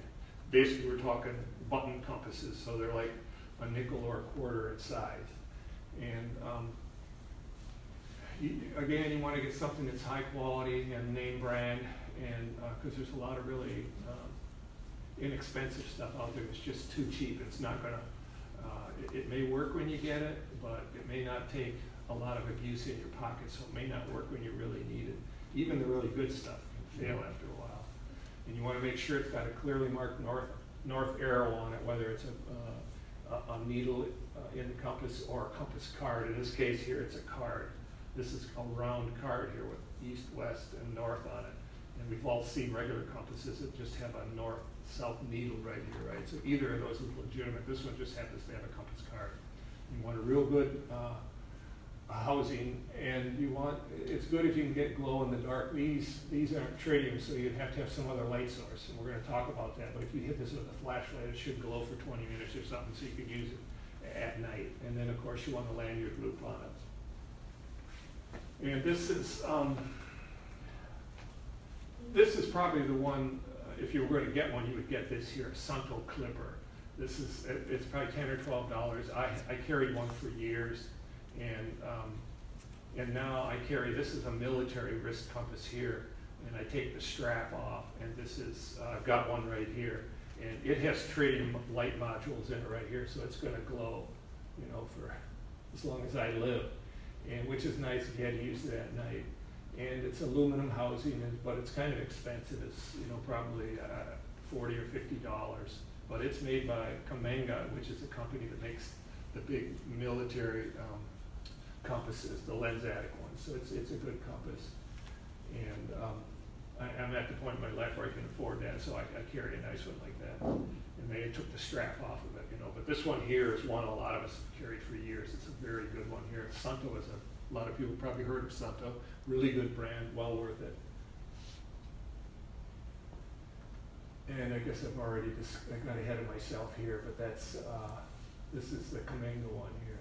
Basically, we're talking button compasses, so they're like a nickel or a quarter in size. And again, you want to get something that's high quality and name brand, and because there's a lot of really inexpensive stuff out there that's just too cheap. It's not gonna, it may work when you get it, but it may not take a lot of abuse in your pocket, so it may not work when you really need it. Even the really good stuff can fail after a while. And you wanna make sure it's got a clearly marked north arrow on it, whether it's a needle in the compass or a compass card. In this case here, it's a card. This is a round card here with east, west, and north on it. And we've all seen regular compasses that just have a north-south needle right here, right? So either of those is legitimate. This one just happens to have a compass card. You want a real good housing, and you want, it's good if you can get glow in the dark. These aren't tritium, so you'd have to have some other light source, and we're gonna talk about that. But if you hit this with a flashlight, it should glow for 20 minutes or something, so you can use it at night. And then, of course, you want the lanyard loop on it. And this is probably the one, if you were going to get one, you would get this here, Sunto Clipper. It's probably $10 or $12. I carried one for years, and now I carry, this is a military wrist compass here, and I take the strap off, and this is, I've got one right here, and it has tritium light modules in it right here, so it's going to glow, you know, for as long as I live, and which is nice if you had to use it at night. And it's aluminum housing, but it's kind of expensive. It's, you know, probably $40 or $50. But it's made by Kamenga, which is a company that makes the big military compasses, the lens addict ones. So it's a good compass. And I'm at the point in my life where I can afford that, so I carry a nice one like that. And they took the strap off of it, you know. But this one here is one a lot of us have carried for years. It's a very good one here. Sunto is a lot of people probably heard of Sunto. Really good brand, well worth it. And I guess I've already I got ahead of myself here, but that's this is the Kamenga one here.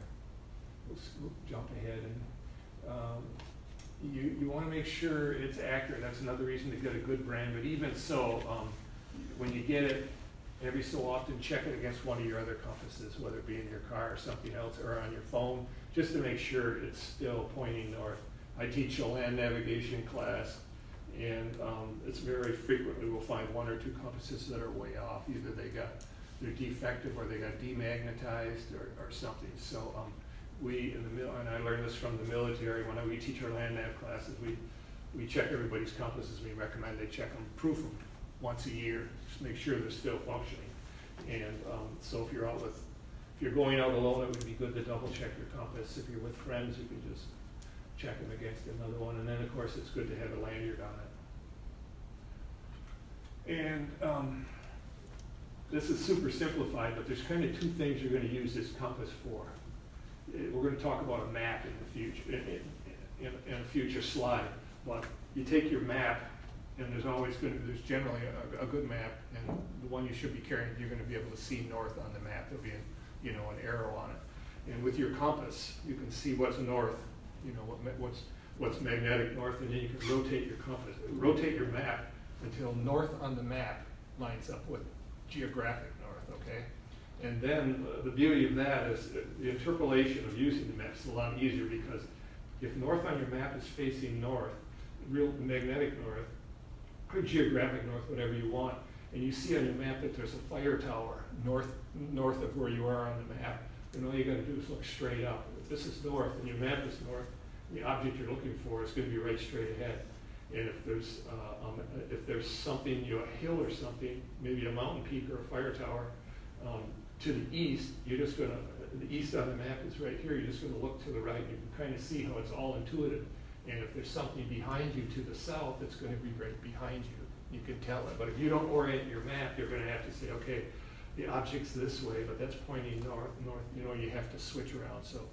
We'll jump ahead, and you want to make sure it's accurate. That's another reason to get a good brand. But even so, when you get it, every so often check it against one of your other compasses, whether it be in your car or something else, or on your phone, just to make sure it's still pointing north. I teach a land navigation class, and it's very frequently we'll find one or two compasses that are way off. Either they're defective or they got demagnetized or something. So we in the and I learned this from the military. When we teach our land nav classes, we check everybody's compasses. We recommend they check them, proof them once a year, just make sure they're still functioning. And so if you're going out alone, it would be good to double check your compass. If you're with friends, you can just check them against another one. And then of course it's good to have a lanyard on it. And this is super simplified, but there's kind of two things you're going to use this compass for. We're going to talk about a map in the future, in a future slide. But you take your map, and there's generally a good map, and the one you should be carrying, you're going to be able to see north on the map. There'll be an arrow on it. And with your compass, you can see what's north, you know, what's magnetic north, and then you can rotate your compass, rotate your map until north on the map lines up with geographic north, okay? And then the beauty of that is the interpolation of using the map is a lot easier, because if north on your map is facing north, real magnetic north, or geographic north, whatever you want, and you see on your map that there's a fire tower north of where you are on the map, then all you got to do is look straight up. If this is north and your map is north, the object you're looking for is going to be right straight ahead. And if there's something, you know, a hill or something, maybe a mountain peak or a fire tower, to the east, the east on the map is right here, you're just going to look to the right, and you can kind of see how it's all intuitive. And if there's something behind you to the south, it's going to be right behind you. You can tell it. But if you don't orient your map, you're going to have to say, okay, the object's this way, but that's pointing north. You know, you have to switch around. So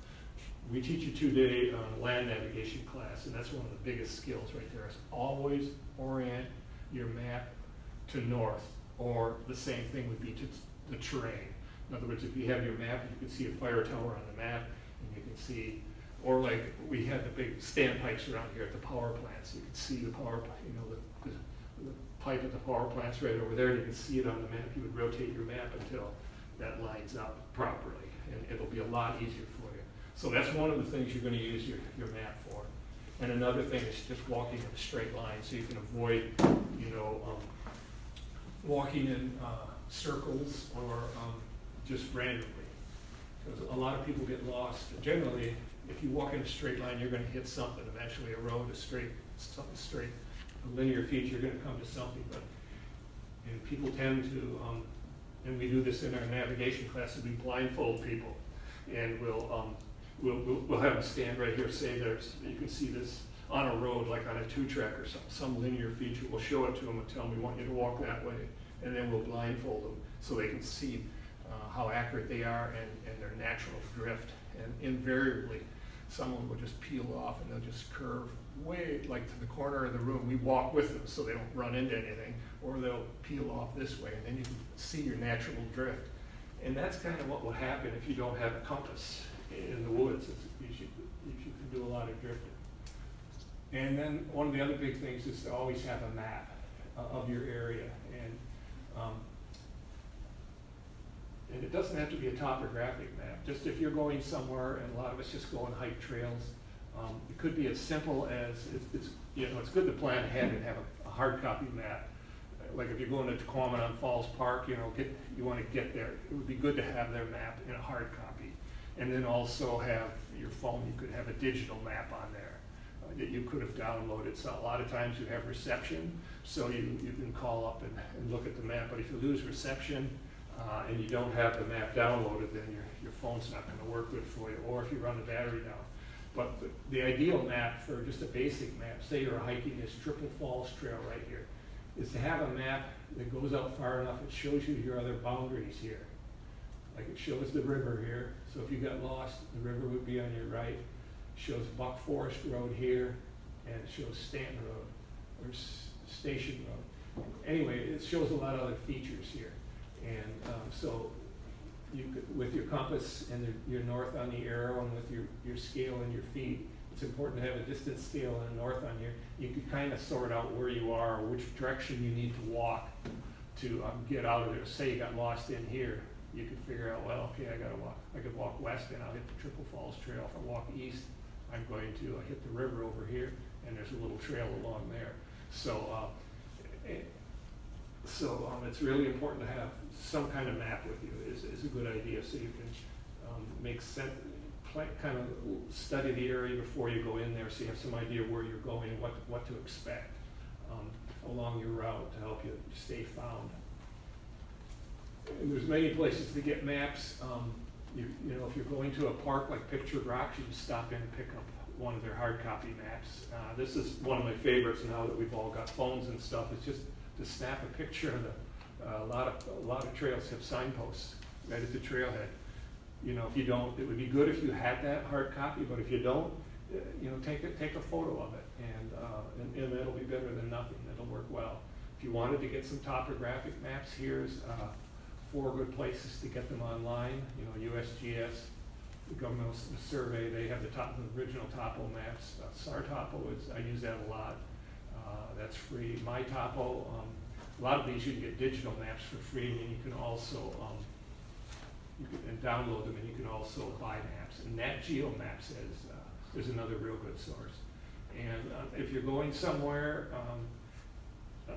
we teach a 2-day land navigation class, and that's one of the biggest skills right there, is always orient your map to north, or the same thing would be to the terrain. In other words, if you have your map, you can see a fire tower on the map, and you can see, or like we had the big standpipes around here at the power plants. You can see the power, you know, the pipe at the power plant's right over there. You can see it on the map. You would rotate your map until that lines up properly, and it'll be a lot easier for you. So that's one of the things you're going to use your map for. And another thing is just walking in a straight line, so you can avoid, you know, walking in circles or just randomly. Because a lot of people get lost. Generally, if you walk in a straight line, you're going to hit something eventually, a road, something straight, a linear feature, you're going to come to something. But people tend to, and we do this in our navigation classes, we blindfold people. And we'll have them stand right here, say you can see this on a road, like on a 2-track or some linear feature. We'll show it to them and tell them we want you to walk that way. And then we'll blindfold them so they can see how accurate they are and their natural drift. And invariably, someone will just peel off and they'll just curve way like to the corner of the room. We walk with them so they don't run into anything, or they'll peel off this way, and then you can see your natural drift. And that's kind of what will happen if you don't have a compass in the woods. You can do a lot of drifting. And then one of the other big things is to always have a map of your area. And it doesn't have to be a topographic map. Just if you're going somewhere, and a lot of us just go and hike trails, it could be as simple as, it's good to plan ahead and have a hard copy map. Like if you're going to Tacoma Falls Park, you want to get there. It would be good to have their map in a hard copy. And then also have your phone, you could have a digital map on there that you could have downloaded. So a lot of times you have reception, so you can call up and look at the map. But if you lose reception and you don't have the map downloaded, then your phone's not going to work good for you, or if you run the battery down. But the ideal map for just a basic map, say you're hiking this Triple Falls Trail right here, is to have a map that goes out far enough, it shows you your other boundaries here. Like it shows the river here, so if you got lost, the river would be on your right. It shows Buck Forest Road here, and it shows Stanton Road, or Station Road. Anyway, it shows a lot of other features here. And so you could, with your compass and your north on the arrow, and with your scale and your feet, it's important to have a distance scale and a north on here. You could kind of sort out where you are, or which direction you need to walk to get out of there. Say you got lost in here, you could figure out, well, okay, I could walk west and I'll hit the Triple Falls Trail. If I walk east, I'm going to hit the river over here, and there's a little trail along there. So it's really important to have some kind of map with you. Is a good idea, so you can make sense, kind of study the area before you go in there, so you have some idea where you're going and what to expect along your route to help you stay found. And there's many places to get maps. If you're going to a park like Pictured Rocks, you just stop in and pick up one of their hard copy maps. This is one of my favorites now that we've all got phones and stuff. It's just to snap a picture of a lot of trails have signposts right at the trailhead. If you don't, it would be good if you had that hard copy, but if you don't, take a photo of it, and that'll be better than nothing. It'll work well. If you wanted to get some topographic maps, here's 4 good places to get them online. USGS, the governmental survey, they have the original topo maps. SARTopo I use that a lot. That's free. MyTopo, a lot of these you can get digital maps for free, and you can also download them, and you can also buy maps. And Nat Geo Maps is another real good source. And if you're going somewhere,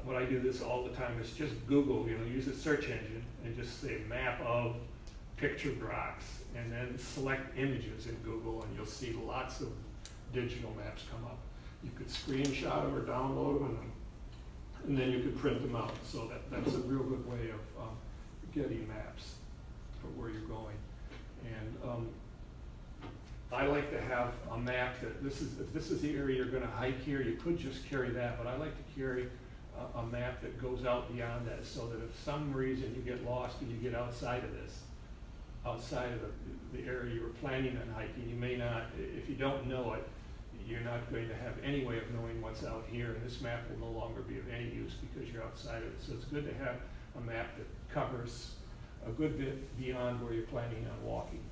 what I do this all the time is just Google, use a search engine and just say map of Pictured Rocks, and then select images in Google, and you'll see lots of digital maps come up. You could screenshot them or download them, and then you could print them out. So that's a real good way of getting maps for where you're going. And I like to have a map that if this is the area you're going to hike here, you could just carry that, but I like to carry a map that goes out beyond that, so that if some reason you get lost and you get outside of the area you were planning on hiking, you may not, if you don't know it, you're not going to have any way of knowing what's out here, and this map will no longer be of any use because you're outside of it. So it's good to have a map that covers a good bit beyond where you're planning on walking.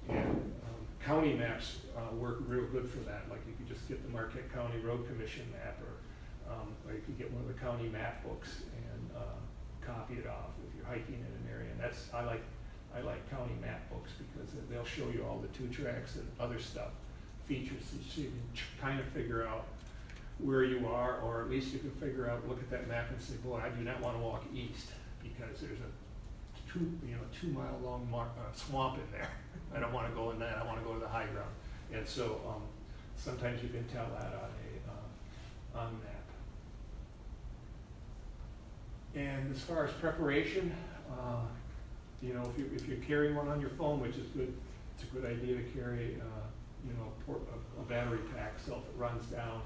And county maps work real good for that. Like you could just get the Marquette County Road Commission map, or you could get one of the county map books and copy it off if you're hiking in an area. And I like county map books because they'll show you all the 2 tracks and other stuff, features, so you can kind of figure out where you are, or at least you can figure out, look at that map and say, boy, I do not want to walk east because there's a 2 mile long swamp in there. I don't want to go in that. I want to go to the high ground. And so sometimes you can tell that on a map. And as far as preparation, if you're carrying one on your phone, which is good, it's a good idea to carry a battery pack so if it runs down.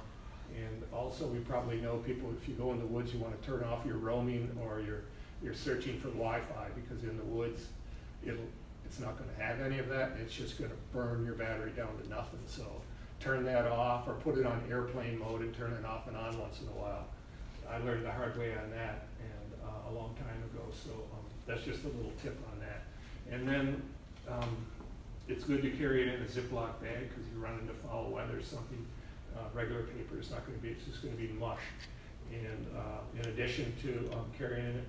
And also, we probably know people, if you go in the woods, you want to turn off your roaming or you're searching for Wi-Fi, because in the woods, it's not going to have any of that. It's just going to burn your battery down to nothing. So turn that off or put it on airplane mode and turn it off and on once in a while. I learned the hard way on that a long time ago. So that's just a little tip on that. And then it's good to carry it in a Ziploc bag, because you run into foul weather, something regular paper is not going to be, it's just going to be mush. And in addition to carrying it,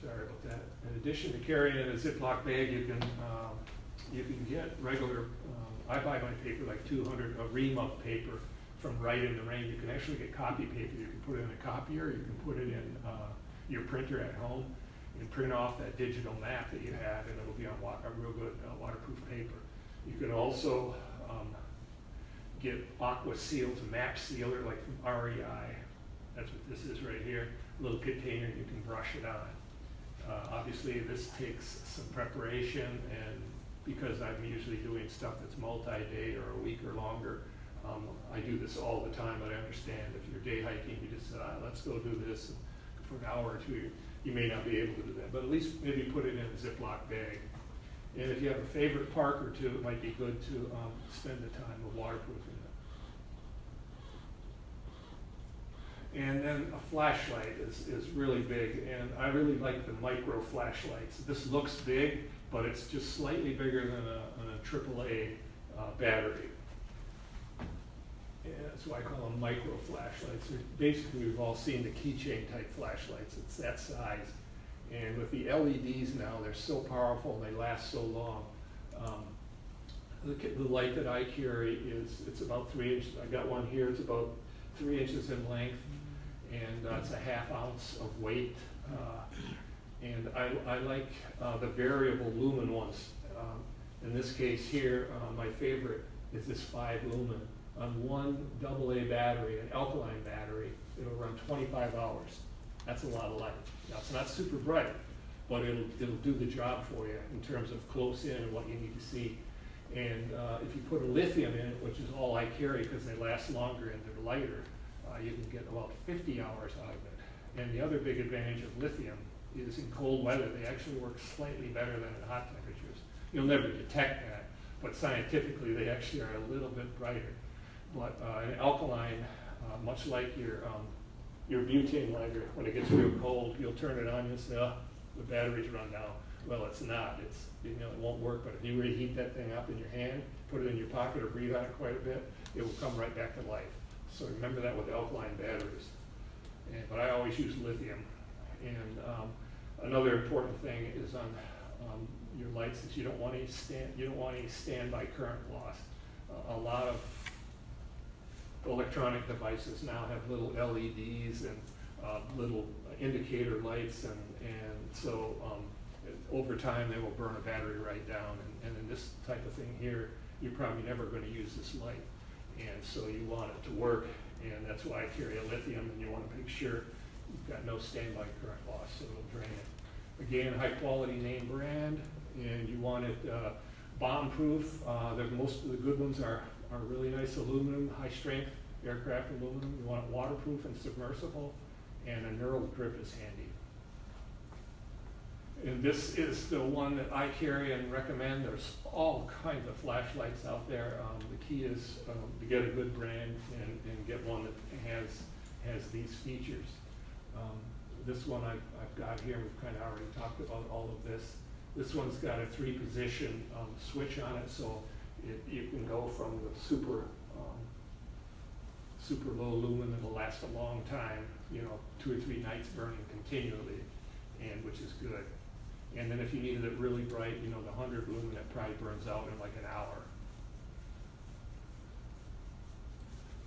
sorry about that. In addition to carrying it in a Ziploc bag, you can get regular, I buy my paper like 200, a ream of paper from Right in the Rain. You can actually get copy paper. You can put it in a copier, you can put it in your printer at home and print off that digital map that you have, and it'll be on a real good waterproof paper. You can also get aqua sealed map sealer, like from REI. That's what this is right here. A little container, you can brush it on. Obviously, this takes some preparation, and because I'm usually doing stuff that's multi-day or a week or longer, I do this all the time, but I understand if you're day hiking, you just say, let's go do this for an hour or two. You may not be able to do that, but at least maybe put it in a Ziploc bag. And if you have a favorite park or two, it might be good to spend the time of waterproofing it. And then a flashlight is really big, and I really like the micro flashlights. This looks big, but it's just slightly bigger than a AAA battery. And that's why I call them micro flashlights. Basically, we've all seen the keychain type flashlights. It's that size. And with the LEDs now, they're so powerful and they last so long. The light that I carry it's about 3 inches. I got one here, it's about 3 inches in length, and it's a ½ ounce of weight. And I like the variable lumen ones. In this case here, my favorite is this 5 lumen. On one AA battery, an alkaline battery, it'll run 25 hours. That's a lot of light. Now, it's not super bright, but it'll do the job for you in terms of close in and what you need to see. And if you put a lithium in it, which is all I carry because they last longer and they're lighter, you can get about 50 hours out of it. And the other big advantage of lithium is in cold weather, they actually work slightly better than in hot temperatures. You'll never detect that, but scientifically they actually are a little bit brighter. But an alkaline, much like your butane lighter, when it gets real cold, you'll turn it on and say, the battery's run down. Well, it's not. It won't work, but if you reheat that thing up in your hand, put it in your pocket or breathe on it quite a bit, it will come right back to life. So remember that with alkaline batteries. But I always use lithium. And another important thing is on your lights that you don't want any standby current loss. A lot of electronic devices now have little LEDs and little indicator lights, and so over time they will burn a battery right down. And in this type of thing here, you're probably never going to use this light, and so you want it to work, and that's why I carry a lithium, and you want to make sure you've got no standby current loss, so it'll drain it. Again, high quality name brand, and you want it bomb proof. Most of the good ones are really nice aluminum, high strength aircraft aluminum. You want it waterproof and submersible, and a knurled grip is handy. And this is the one that I carry and recommend. There's all kinds of flashlights out there. The key is to get a good brand and get one that has these features. This one I've got here, we've kind of already talked about all of this. This one's got a 3-position switch on it, so you can go from the super low lumen that'll last a long time, 2 or 3 nights burning continually, and which is good. And then if you needed it really bright, the 100 lumen, it probably burns out in like an hour.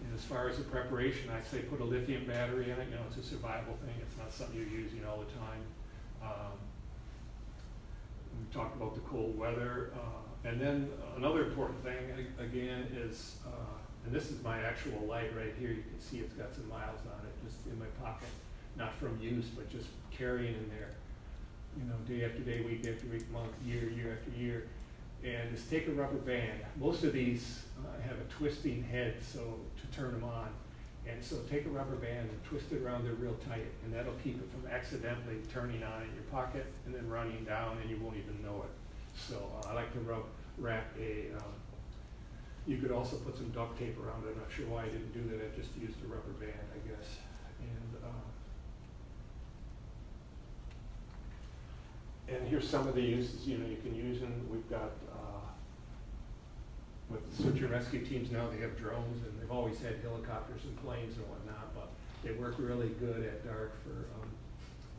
And as far as the preparation, I say put a lithium battery in it. You know, it's a survival thing. It's not something you're using all the time. We talked about the cold weather. And then another important thing, again, is, and this is my actual light right here. You can see it's got some miles on it, just in my pocket. Not from use, but just carrying in there. You know, day after day, week after week, month, year after year. And just take a rubber band. Most of these have a twisting head, so to turn them on. And so take a rubber band and twist it around there real tight, and that'll keep it from accidentally turning on in your pocket and then running down, and you won't even know it. So I like to wrap a, you could also put some duct tape around it. I'm not sure why I didn't do that. I just used a rubber band, I guess. And here's some of the uses, you know, you can use them. We've got, with the search and rescue teams now, they have drones, and they've always had helicopters and planes and whatnot, but they work really good at dark for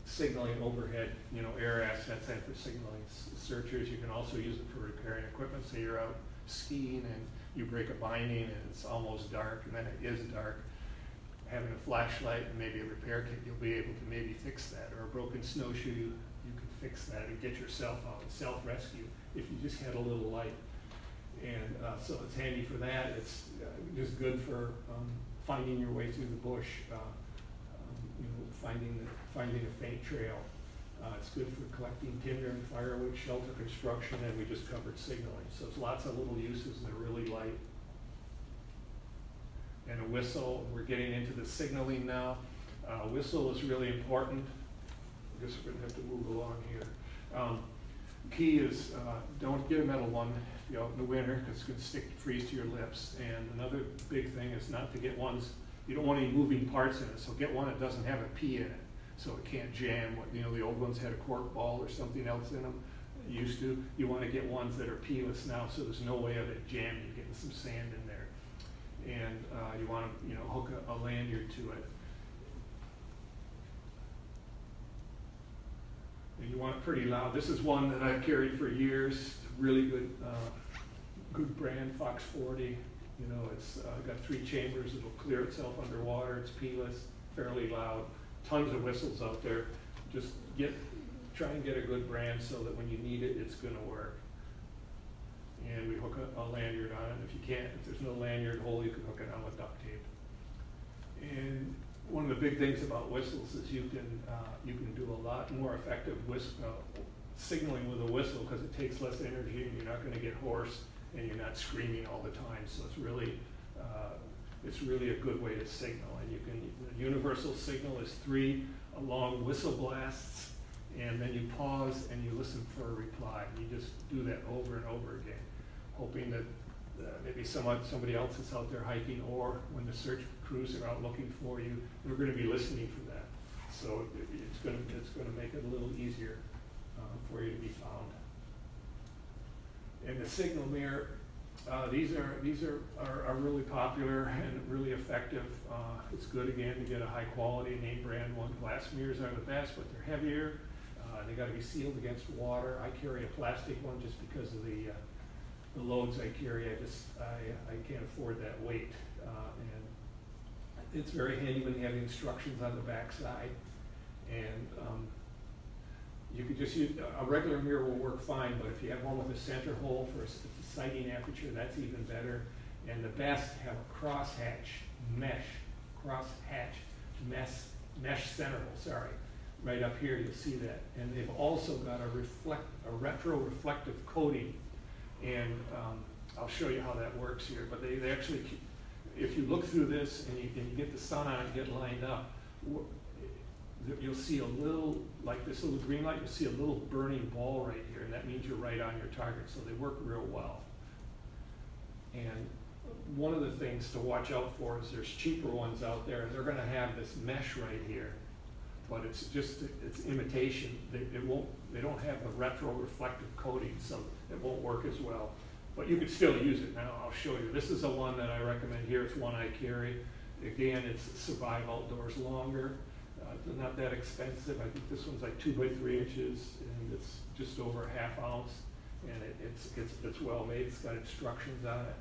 signaling overhead, you know, air assets, and for signaling searchers. You can also use it for repairing equipment. So you're out skiing and you break a binding and it's almost dark, and then it is dark. Having a flashlight and maybe a repair kit, you'll be able to maybe fix that. Or a broken snowshoe, you can fix that and get yourself out and self-rescue if you just had a little light. And so it's handy for that. It's just good for finding your way through the bush, you know, finding a faint trail. It's good for collecting tinder and firewood, shelter construction, and we just covered signaling. So it's lots of little uses that are really light. And a whistle, we're getting into the signaling now. Whistle is really important. I guess we're gonna have to move along here. Key is don't get a metal one if you're out in the winter, because it's gonna freeze to your lips. And another big thing is not to get ones, you don't want any moving parts in it, so get one that doesn't have a P in it, so it can't jam. You know, the old ones had a cork ball or something else in them. It used to. You want to get ones that are P-less now, so there's no way of it jamming, getting some sand in there. And you want to, you know, hook a lanyard to it. And you want it pretty loud. This is one that I've carried for years. Really good, good brand, Fox 40. You know, it's got 3 chambers. It'll clear itself underwater. It's P-less, fairly loud. Tons of whistles out there. Just try and get a good brand so that when you need it, it's going to work. And we hook a lanyard on it. If there's no lanyard hole, you can hook it on with duct tape. And one of the big things about whistles is you can do a lot more effective signaling with a whistle, because it takes less energy and you're not going to get hoarse and you're not screaming all the time. So it's really a good way to signal. And the universal signal is 3 long whistle blasts, and then you pause and you listen for a reply. You just do that over and over again, hoping that maybe somebody else is out there hiking, or when the search crews are out looking for you, they're going to be listening for that. So it's going to make it a little easier for you to be found. And the signal mirror, these are really popular and really effective. It's good, again, to get a high quality name brand one. Glass mirrors are the best, but they're heavier. They got to be sealed against water. I carry a plastic one just because of the loads I carry. I can't afford that weight. And it's very handy when you have instructions on the back side. And you could just use a regular mirror will work fine, but if you have one with a center hole for a sighting aperture, that's even better. And the best have a mesh center hole. Sorry, right up here you'll see that. And they've also got a retro-reflective coating, and I'll show you how that works here. But they actually, if you look through this and you get the sun on it and get lined up, you'll see a little, like this little green light, you'll see a little burning ball right here, and that means you're right on your target, so they work real well. And one of the things to watch out for is there's cheaper ones out there, and they're going to have this mesh right here, but it's imitation. They don't have a retro-reflective coating, so it won't work as well. But you could still use it. Now I'll show you. This is the one that I recommend here. It's one I carry. Again, it's survive outdoors longer. Not that expensive. I think this one's like 2 by 3 inches, and it's just over a ½ ounce, and it's well made. It's got instructions on it.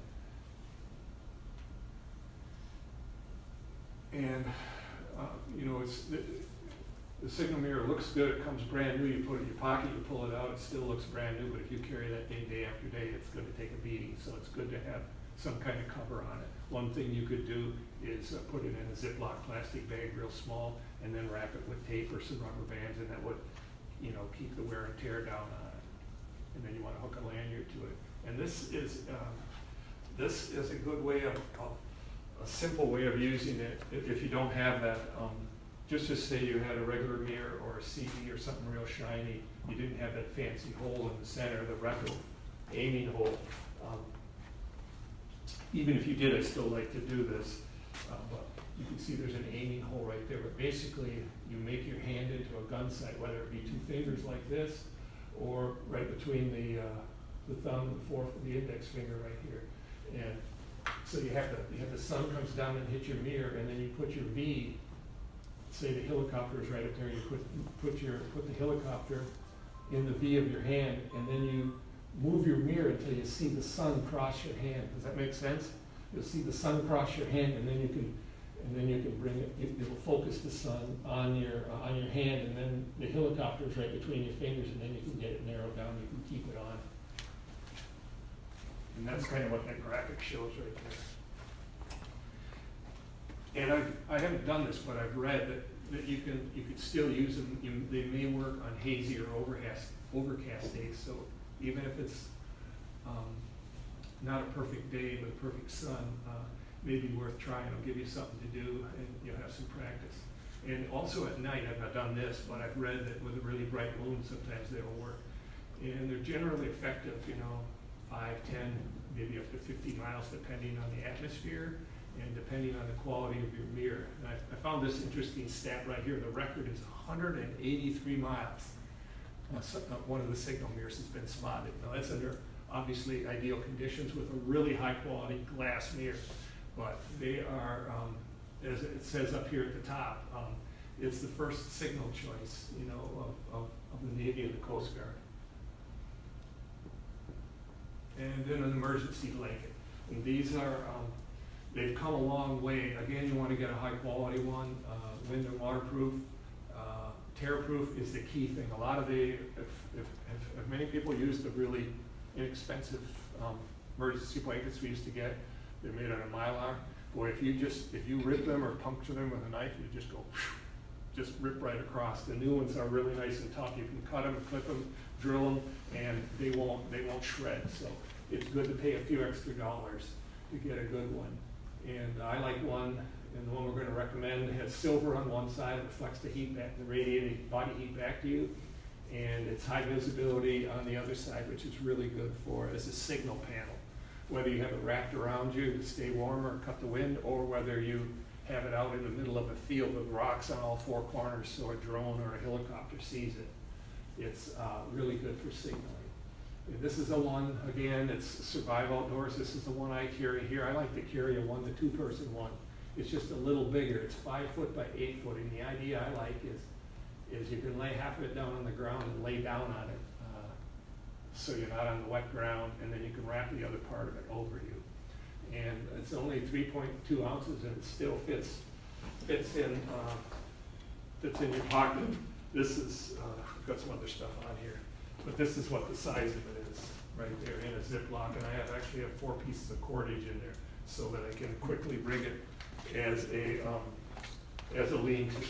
And, you know, the signal mirror looks good, it comes brand new, you put it in your pocket, you pull it out, it still looks brand new, but if you carry that day after day, it's gonna take a beating, so it's good to have some kind of cover on it. One thing you could do is put it in a Ziploc plastic bag, real small, and then wrap it with tape or some rubber bands, and that would, you know, keep the wear and tear down on it. And then you wanna hook a lanyard to it. And this is a good way of a simple way of using it if you don't have that. Just to say you had a regular mirror or a CD or something real shiny, you didn't have that fancy hole in the center, the rectal aiming hole. Even if you did, I still like to do this, but you can see there's an aiming hole right there. But basically, you make your hand into a gun sight, whether it be two fingers like this, or right between the thumb and the fourth and the index finger right here. And so you have the sun comes down and hits your mirror, and then you put your V. Say the helicopter is right up there, you put the helicopter in the V of your hand, and then you move your mirror until you see the sun cross your hand. Does that make sense? You'll see the sun cross your hand, and then you can bring it. It will focus the sun on your hand, and then the helicopter is right between your fingers, and then you can get it narrowed down. You can keep it on, and that's kind of what that graphic shows right there. And I haven't done this, but I've read that you could still use them. They may work on hazy or overcast days. So even if it's not a perfect day with perfect sun, may be worth trying. It'll give you something to do, and you'll have some practice. And also at night, I've not done this, but I've read that with a really bright moon, sometimes they will work. And they're generally effective, 5, 10, maybe up to 50 miles, depending on the atmosphere and depending on the quality of your mirror. And I found this interesting stat right here. The record is 183 miles. One of the signal mirrors has been spotted. Now that's under obviously ideal conditions with a really high quality glass mirror. But they are, as it says up here at the top, it's the first signal choice, of the Navy and the Coast Guard. And then an emergency blanket. And these are, they've come a long way. Again, you want to get a high quality one, wind and waterproof. Tear-proof is the key thing. A lot of if many people use the really inexpensive emergency blankets we used to get, they're made out of Mylar. Boy, if you rip them or puncture them with a knife, you just go, just rip right across. The new ones are really nice and tough. You can cut them, clip them, drill them, and they won't shred. So it's good to pay a few extra dollars to get a good one. And I like one, and the one we're going to recommend has silver on one side, it reflects the heat back, the radiated body heat back to you, and it's high visibility on the other side, which is really good for as a signal panel. Whether you have it wrapped around you to stay warm or cut the wind, or whether you have it out in the middle of a field with rocks on all four corners so a drone or a helicopter sees it. It's really good for signaling. And this is the one, again, it's Survive Outdoors. This is the one I carry here. I like to carry a 1 to 2 person one. It's just a little bigger. It's 5 foot by 8 foot. And the idea I like is you can lay half of it down on the ground and lay down on it so you're not on the wet ground, and then you can wrap the other part of it over you. And it's only 3.2 ounces, and it still fits in your pocket. This is I've got some other stuff on here, but this is what the size of it is right there in a Ziploc, and I actually have 4 pieces of cordage in there so that I can quickly bring it as a lean-to.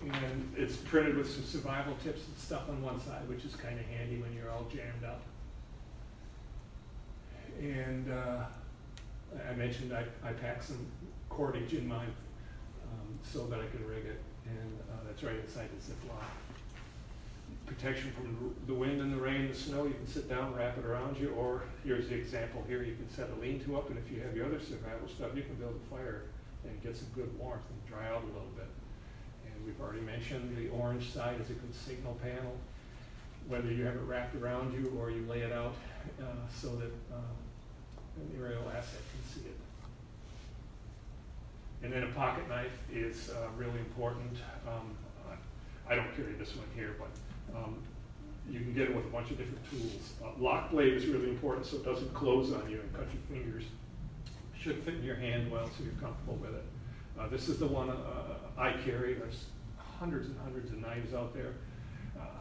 And it's printed with some survival tips and stuff on one side, which is kind of handy when you're all jammed up. And I mentioned I packed some cordage in mine so that I can rig it, and that's right inside the Ziploc. Protection from the wind and the rain, the snow. You can sit down, wrap it around you, or here's the example here. You can set a lean-to up, and if you have your other survival stuff, you can build a fire and get some good warmth and dry out a little bit. We've already mentioned the orange side is a good signal panel. Whether you have it wrapped around you or you lay it out so that an aerial asset can see it. And then a pocket knife is really important. I don't carry this one here, but you can get it with a bunch of different tools. Lock blade is really important so it doesn't close on you and cut your fingers. It should fit in your hand well so you're comfortable with it. This is the one I carry. There's hundreds and hundreds of knives out there.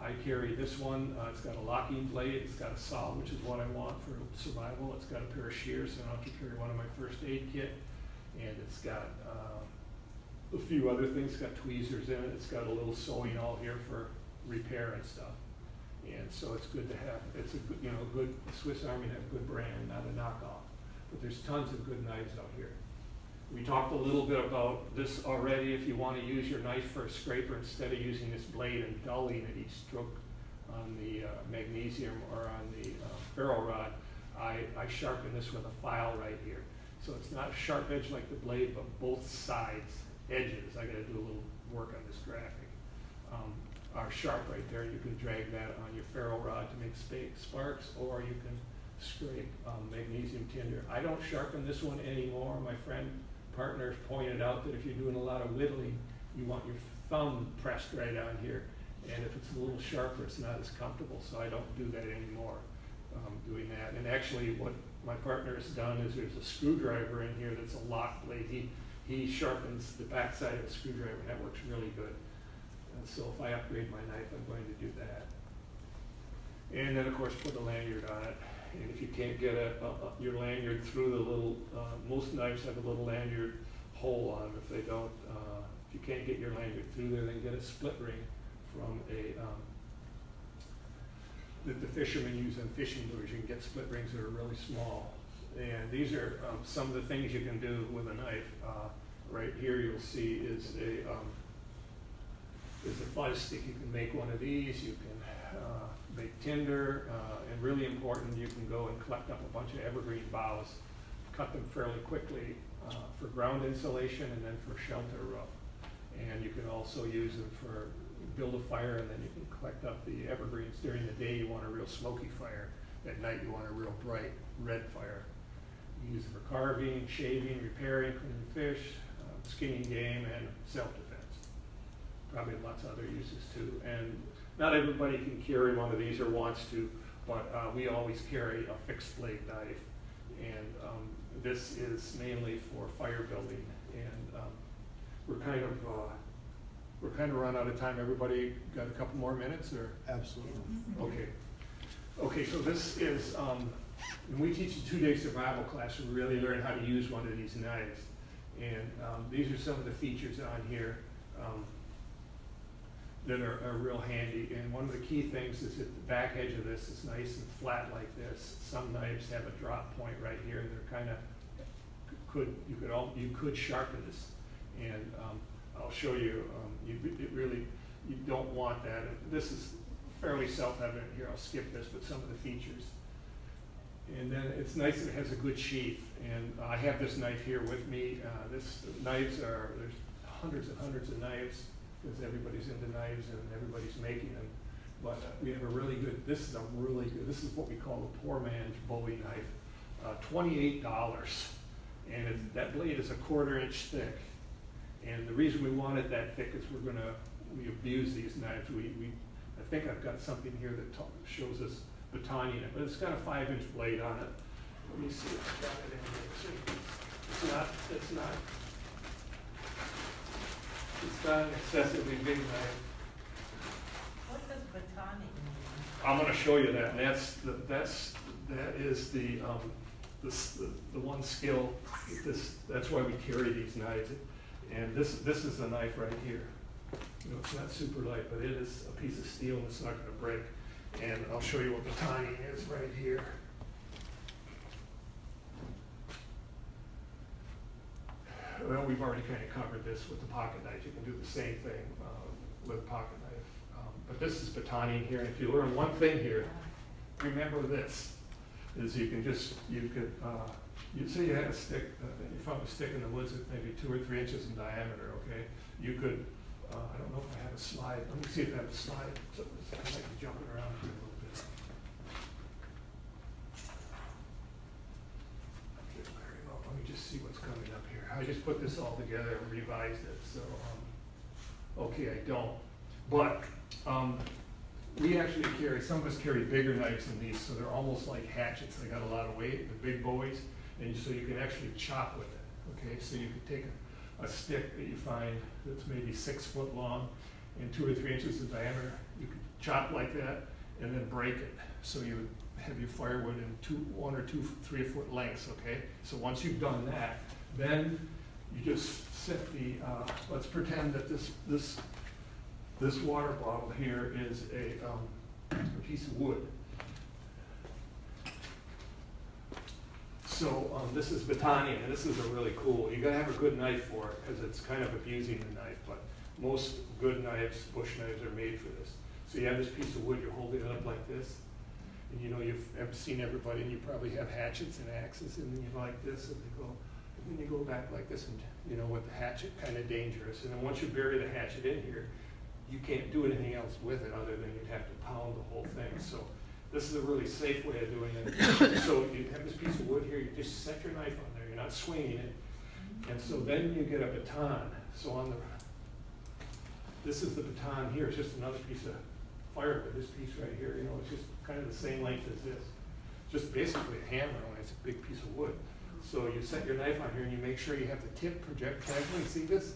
I carry this one. It's got a locking blade. It's got a saw, which is what I want for survival. It's got a pair of shears, so I don't have to carry one of my first aid kit. And it's got a few other things. It's got tweezers in it. It's got a little sewing all here for repair and stuff. And so it's good to have. It's a good, good Swiss Army knife, good brand, not a knockoff. But there's tons of good knives out here. We talked a little bit about this already. If you want to use your knife for a scraper instead of using this blade and dulling at each stroke on the magnesium or on the ferro rod, I sharpen this with a file right here. So it's not a sharp edge like the blade, but both sides, edges, I got to do a little work on this graphic, are sharp right there. You can drag that on your ferro rod to make sparks, or you can scrape magnesium tinder. I don't sharpen this one anymore. My partners pointed out that if you're doing a lot of whittling, you want your thumb pressed right on here. And if it's a little sharper, it's not as comfortable, so I don't do that anymore, doing that. And actually what my partner has done is there's a screwdriver in here that's a lock blade. He sharpens the back side of the screwdriver, and that works really good. And so if I upgrade my knife, I'm going to do that. And then of course put a lanyard on it. And if you can't get your lanyard through the little, most knives have a little lanyard hole on them. If they don't, if you can't get your lanyard through there, then get a split ring from that the fishermen use on fishing lures. You can get split rings that are really small. And these are some of the things you can do with a knife. Right here you'll see is a fuzz stick. You can make one of these. You can make tinder, and really important, you can go and collect up a bunch of evergreen boughs, cut them fairly quickly for ground insulation and then for shelter rope. And you can also use them for build a fire, and then you can collect up the evergreens. During the day you want a real smoky fire. At night you want a real bright red fire. You use it for carving, shaving, repairing, cleaning fish, skinning game, and self-defense. Probably lots of other uses too. And not everybody can carry one of these or wants to, but we always carry a fixed blade knife. And this is mainly for fire building. And we're kind of run out of time. Everybody got a couple more minutes, or? Absolutely. Okay. Okay, so this is, when we teach a 2-day survival class, we really learn how to use one of these knives. And these are some of the features on here that are real handy. And one of the key things is that the back edge of this is nice and flat like this. Some knives have a drop point right here. They're kind of, you could sharpen this. And I'll show you, you don't want that. This is fairly self-evident here. I'll skip this, but some of the features. And then it's nice that it has a good sheath. And I have this knife here with me. There's hundreds and hundreds of knives, because everybody's into knives and everybody's making them. But we have this is what we call the poor man's Bowie knife. $28. And that blade is a 1/4 inch thick. And the reason we want it that thick is we abuse these knives. I think I've got something here that shows us Baton in it, but it's got a 5-inch blade on it. Let me see if I've got it in here. See, it's not an excessively big knife. What does Baton mean? I'm going to show you that, and that is the one skill. That's why we carry these knives. And this is the knife right here. It's not super light, but it is a piece of steel and it's not going to break. And I'll show you what batoning is right here. Well, we've already kind of covered this with the pocket knife. You can do the same thing with a pocket knife. But this is batoning here. And if you learn one thing here, remember this, is you could say you had a stick, you found a stick in the woods that's maybe 2 or 3 inches in diameter, okay? You could, I don't know if I have a slide. Let me see if I have a slide. So I might be jumping around here a little bit. Okay, very well. Let me just see what's coming up here. I just put this all together and revised it, so, okay, I don't. But we actually some of us carry bigger knives than these, so they're almost like hatchets. They got a lot of weight, the big Bowies, and so you can actually chop with it, okay? So you could take a stick that you find that's maybe 6 foot long and 2 or 3 inches in diameter. You could chop like that and then break it. So you would have your firewood in 1 or 2, 3 foot lengths, okay? So once you've done that, then you just set the, let's pretend that this water bottle here is a piece of wood. So this is Baton, and this is a really cool, you gotta have a good knife for it because it's kind of abusing the knife, but most good knives, bush knives are made for this. So you have this piece of wood, you're holding it up like this, and you know, you've ever seen everybody, and you probably have hatchets and axes, and then you go like this, and then you go back like this, and you know, with the hatchet, kind of dangerous. And then once you bury the hatchet in here, you can't do anything else with it other than you'd have to pound the whole thing. So this is a really safe way of doing it. So you have this piece of wood here, you just set your knife on there, you're not swinging it. And so then you get a baton. So on this is the baton here, it's just another piece of firewood, this piece right here, you know, it's just kind of the same length as this. Just basically a hammer, only it's a big piece of wood. So you set your knife on here and you make sure you have the tip project carefully. See this?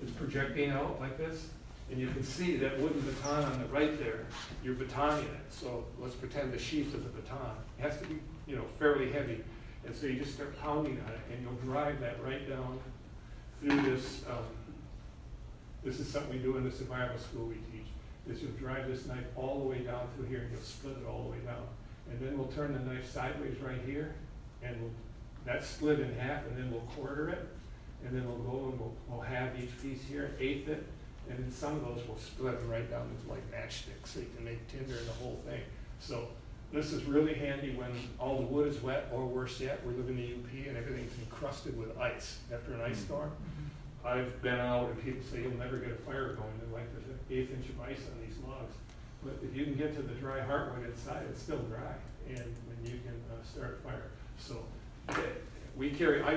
It's projecting out like this. And you can see that wooden baton on the right there, you're batoning it. So let's pretend the sheath of the baton. It has to be, you know, fairly heavy. And so you just start pounding on it and you'll drive that right down through this. This is something we do in the survival school we teach. Is you'll drive this knife all the way down through here and you'll split it all the way down. And then we'll turn the knife sideways right here and that's split in half, and then we'll quarter it. And then we'll go and we'll have each piece here, eighth it. And then some of those will split them right down into like matchsticks, so you can make tinder and the whole thing. So this is really handy when all the wood is wet, or worse yet, we live in the UP and everything's encrusted with ice after an ice storm. I've been out and people say you'll never get a fire going. They're like, there's an 1/8 inch of ice on these logs. But if you can get to the dry heartwood inside, it's still dry, and then you can start a fire. So we carry, I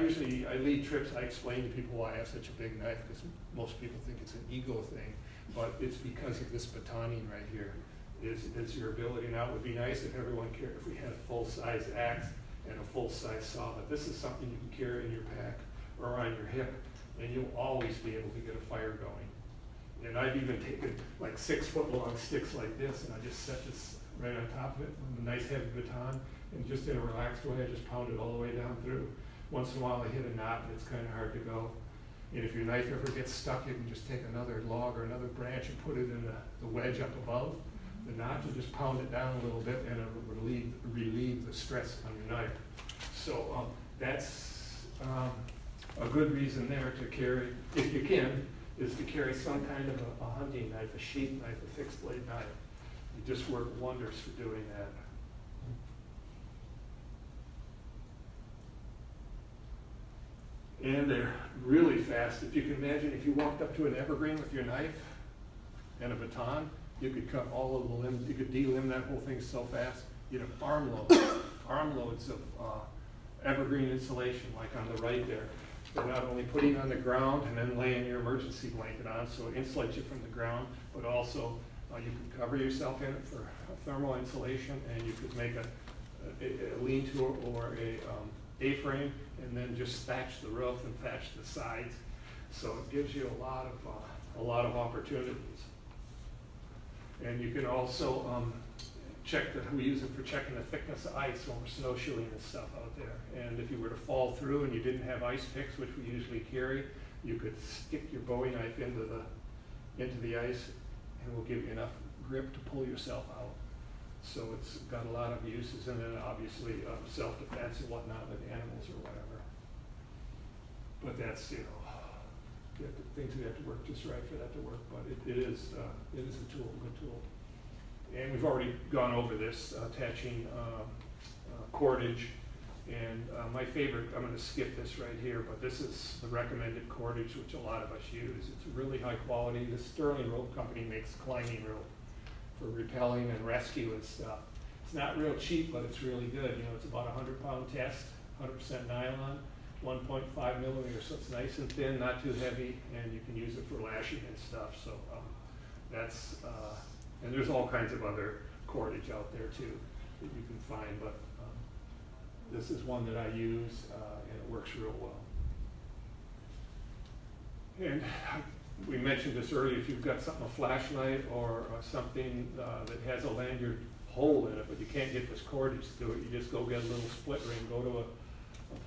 lead trips, I explain to people why I have such a big knife, because most people think it's an ego thing, but it's because of this batoning right here, is your ability. Now, it would be nice if everyone cared, if we had a full-size axe and a full-size saw, but this is something you can carry in your pack or on your hip, and you'll always be able to get a fire going. And I've even taken like 6 foot long sticks like this, and I just set this right on top of it with a nice heavy baton, and just in a relaxed way, I just pound it all the way down through. Once in a while I hit a knot and it's kind of hard to go. And if your knife ever gets stuck, you can just take another log or another branch and put it in the wedge up above the knot. You just pound it down a little bit and it'll relieve the stress on your knife. So that's a good reason there to carry, if you can, is to carry some kind of a hunting knife, a sheath knife, a fixed blade knife. You just work wonders for doing that. And they're really fast. If you can imagine, if you walked up to an evergreen with your knife and a baton, you could cut all of the limbs, you could de-limb that whole thing so fast. You'd have armloads of evergreen insulation, like on the right there. They're not only putting on the ground and then laying your emergency blanket on, so it insulates you from the ground, but also you could cover yourself in it for thermal insulation, and you could make a lean-to or a A-frame, and then just thatch the roof and thatch the sides. So it gives you a lot of opportunities. And you can also we use it for checking the thickness of ice when we're snowshoeing and stuff out there. And if you were to fall through and you didn't have ice picks, which we usually carry, you could stick your Bowie knife into the ice, and it will give you enough grip to pull yourself out. So it's got a lot of uses, and then obviously self-defense and whatnot with animals or whatever. But that's, things we have to work just right for that to work, but it is a tool, a good tool. And we've already gone over this, attaching cordage, and my favorite, I'm going to skip this right here, but this is the recommended cordage, which a lot of us use. It's really high quality. The Sterling Rope Company makes climbing rope for repelling and rescue and stuff. It's not real cheap, but it's really good. It's about a 100-pound test, 100% nylon, 1.5 millimeters, so it's nice and thin, not too heavy, and you can use it for lashing and stuff. So that's, and there's all kinds of other cordage out there too that you can find, but this is one that I use, and it works real well. And we mentioned this earlier, if you've got something, a flashlight or something that has a lanyard hole in it, but you can't get this cordage to it, you just go get a little split ring, go to a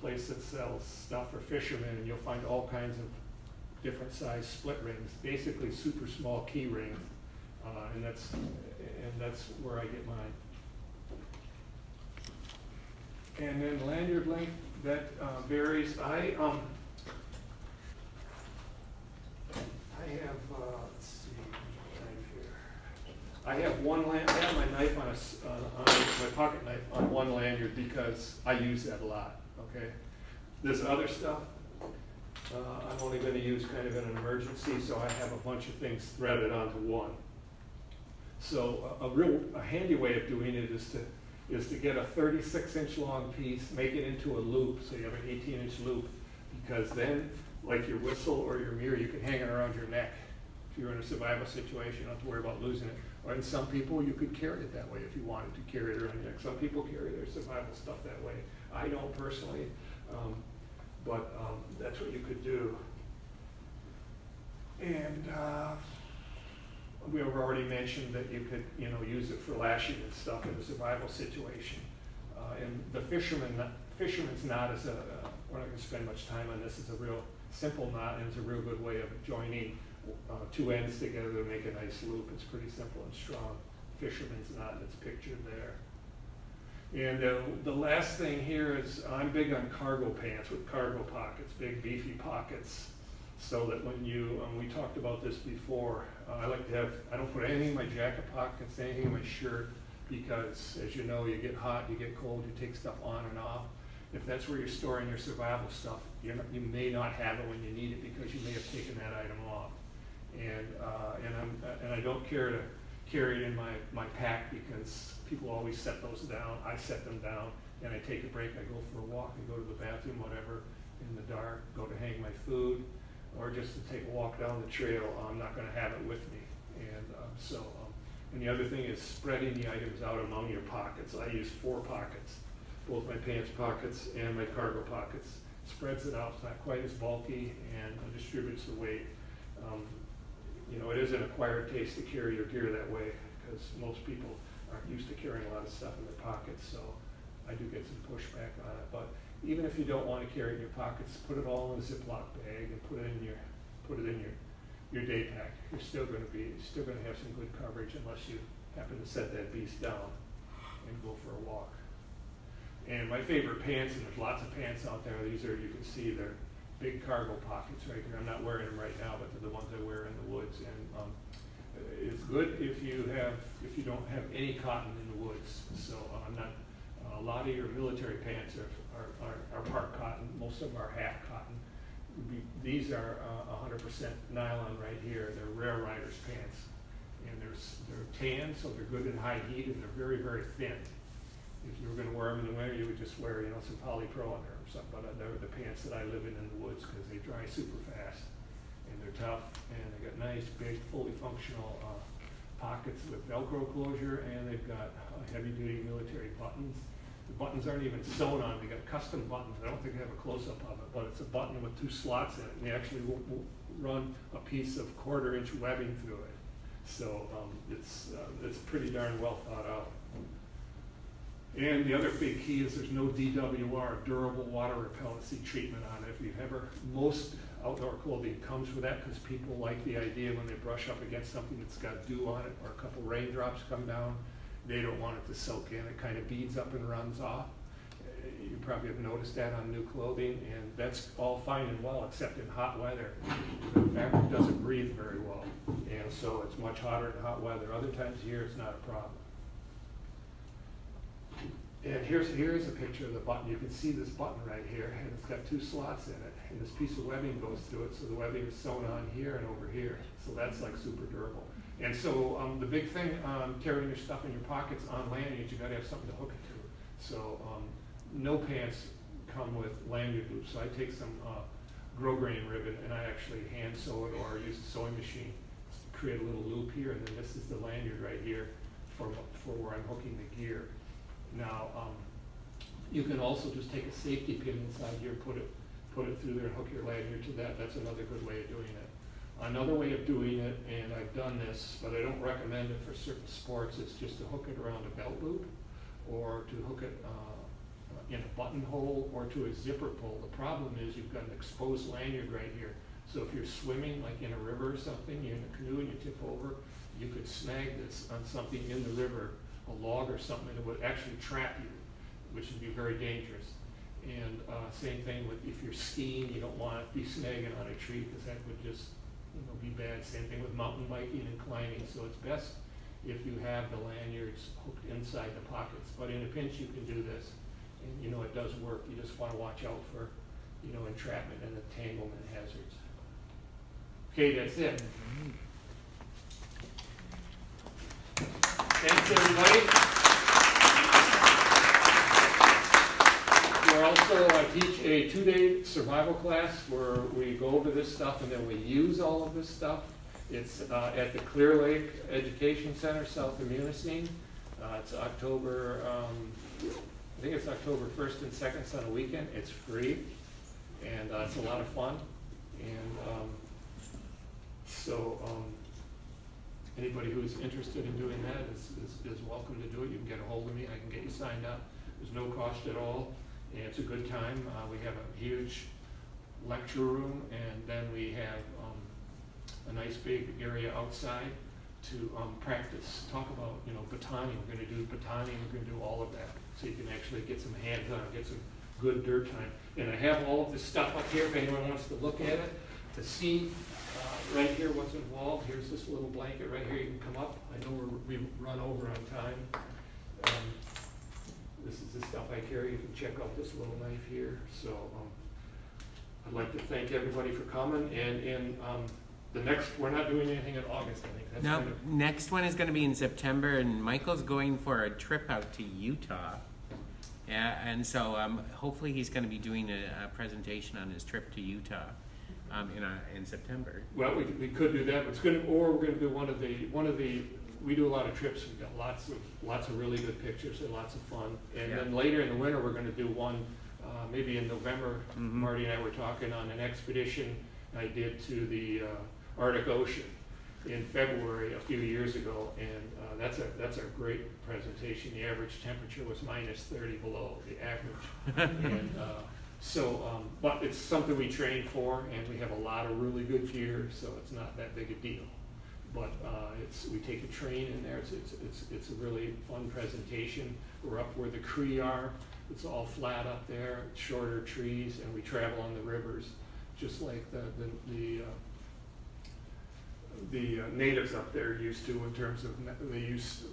place that sells stuff for fishermen, and you'll find all kinds of different size split rings, basically super small key rings, and that's where I get mine. And then lanyard length, that varies. I have, let's see, knife here. I have I have my knife on my pocket knife on one lanyard because I use that a lot, okay? This other stuff, I'm only gonna use kind of in an emergency, so I have a bunch of things threaded onto one. So a handy way of doing it is to get a 36-inch long piece, make it into a loop, so you have an 18-inch loop, because then, like your whistle or your mirror, you can hang it around your neck. If you're in a survival situation, you don't have to worry about losing it. Or in some people, you could carry it that way if you wanted to carry it around your neck. Some people carry their survival stuff that way. I don't personally, but that's what you could do. And we've already mentioned that you could, use it for lashing and stuff in a survival situation. And the fisherman's knot is we're not going to spend much time on this. It's a real simple knot, and it's a real good way of joining two ends together to make a nice loop. It's pretty simple and strong. Fisherman's knot, and it's pictured there. And the last thing here is I'm big on cargo pants with cargo pockets, big beefy pockets, so that when we talked about this before, I like to have, I don't put anything in my jacket pockets, anything in my shirt, because as you know, you get hot, you get cold, you take stuff on and off. If that's where you're storing your survival stuff, you may not have it when you need it because you may have taken that item off. And I don't care to carry it in my pack because people always set those down. I set them down, and I take a break. I go for a walk, I go to the bathroom, whatever, in the dark, go to hang my food, or just to take a walk down the trail. I'm not going to have it with me. And the other thing is spreading the items out among your pockets. I use 4 pockets, both my pants pockets and my cargo pockets. Spreads it out. It's not quite as bulky and distributes the weight. It is an acquired taste to carry your gear that way because most people aren't used to carrying a lot of stuff in their pockets, so I do get some pushback on it. But even if you don't want to carry it in your pockets, put it all in a Ziploc bag and put it in your day pack. You're still going to have some good coverage unless you happen to set that beast down and go for a walk. And my favorite pants, and there's lots of pants out there, these are, you can see they're big cargo pockets right here. I'm not wearing them right now, but they're the ones I wear in the woods. And it's good if you don't have any cotton in the woods. So a lot of your military pants are part cotton. Most of them are half cotton. These are 100% nylon right here. They're Rare Riders pants, and they're tan, so they're good in high heat, and they're very, very thin. If you were going to wear them in the winter, you would just wear, some polypro on there or something. But they're the pants that I live in the woods because they dry super fast, and they're tough, and they got nice, big, fully functional pockets with Velcro closure, and they've got heavy-duty military buttons. The buttons aren't even sewn on. They got custom buttons. I don't think they have a close-up of it, but it's a button with 2 slots in it, and they actually will run a piece of 1/4-inch webbing through it. So it's pretty darn well thought out. And the other big key is there's no DWR, durable water repellency treatment on it. Most outdoor clothing comes with that because people like the idea when they brush up against something that's got dew on it or a couple raindrops come down, they don't want it to soak in. It kind of beads up and runs off. You probably have noticed that on new clothing, and that's all fine and well except in hot weather. The fabric doesn't breathe very well, and so it's much hotter in hot weather. Other times of year it's not a problem. And here's a picture of the button. You can see this button right here, and it's got 2 slots in it, and this piece of webbing goes through it, so the webbing is sewn on here and over here. So that's like super durable. And so the big thing carrying your stuff in your pockets on lanyards, you got to have something to hook it to. So no pants come with lanyard loops, so I take some grosgrain ribbon and I actually hand sew it or use a sewing machine to create a little loop here, and then this is the lanyard right here for where I'm hooking the gear. Now, you can also just take a safety pin inside here, put it put it through there and hook your lanyard to that. That's another good way of doing it. Another way of doing it, and I've done this, but I don't recommend it for certain sports, is just to hook it around a belt loop, or to hook it in a buttonhole, or to a zipper pull. The problem is you've got an exposed lanyard right here. So if you're swimming, like in a river or something, you're in a canoe and you tip over, you could snag this on something in the river, a log or something that would actually trap you, which would be very dangerous. And same thing with if you're skiing, you don't want to be snagging on a tree, because that would just be bad. Same thing with mountain biking and climbing. So it's best if you have the lanyards hooked inside the pockets. But in a pinch, you can do this, and it does work. You just want to watch out for entrapment and entanglement hazards. Okay, that's it. Thanks, everybody. I teach a 2-day survival class where we go over this stuff and then we use all of this stuff. It's at the Clear Lake Education Center, south of Munising. It's October, I think it's October 1st and 2nd, it's on a weekend. It's free, and it's a lot of fun. And so anybody who's interested in doing that is welcome to do it. You can get a hold of me. I can get you signed up. There's no cost at all. And it's a good time. We have a huge lecture room, and then we have a nice big area outside to practice. Talk about batoning. We're going to do batoning. We're going to do all of that, so you can actually get some hands-on, get some good dirt time. And I have all of this stuff up here if anyone wants to look at it, to see right here what's involved. Here's this little blanket right here. You can come up. I know we run over on time. This is the stuff I carry. You can check out this little knife here. So I'd like to thank everybody for coming. And the next, we're not doing anything in August, I think. That's No, next one is going to be in September, and Michael's going for a trip out to Utah. Yeah, and so hopefully he's going to be doing a presentation on his trip to Utah in September. Well, we could do that. We're going to do one of the. We do a lot of trips. We've got lots of really good pictures and lots of fun. And then later in the winter, we're going to do one, maybe in November. Mm-hmm. Marty and I were talking on an expedition I did to the Arctic Ocean in February a few years ago, and that's a great presentation. The average temperature was -30 below the average, and but it's something we train for, and we have a lot of really good gear, so it's not that big a deal. But we take a train in there. It's a really fun presentation. We're up where the Cree are. It's all flat up there, shorter trees, and we travel on the rivers, just like the natives up there used to. In terms of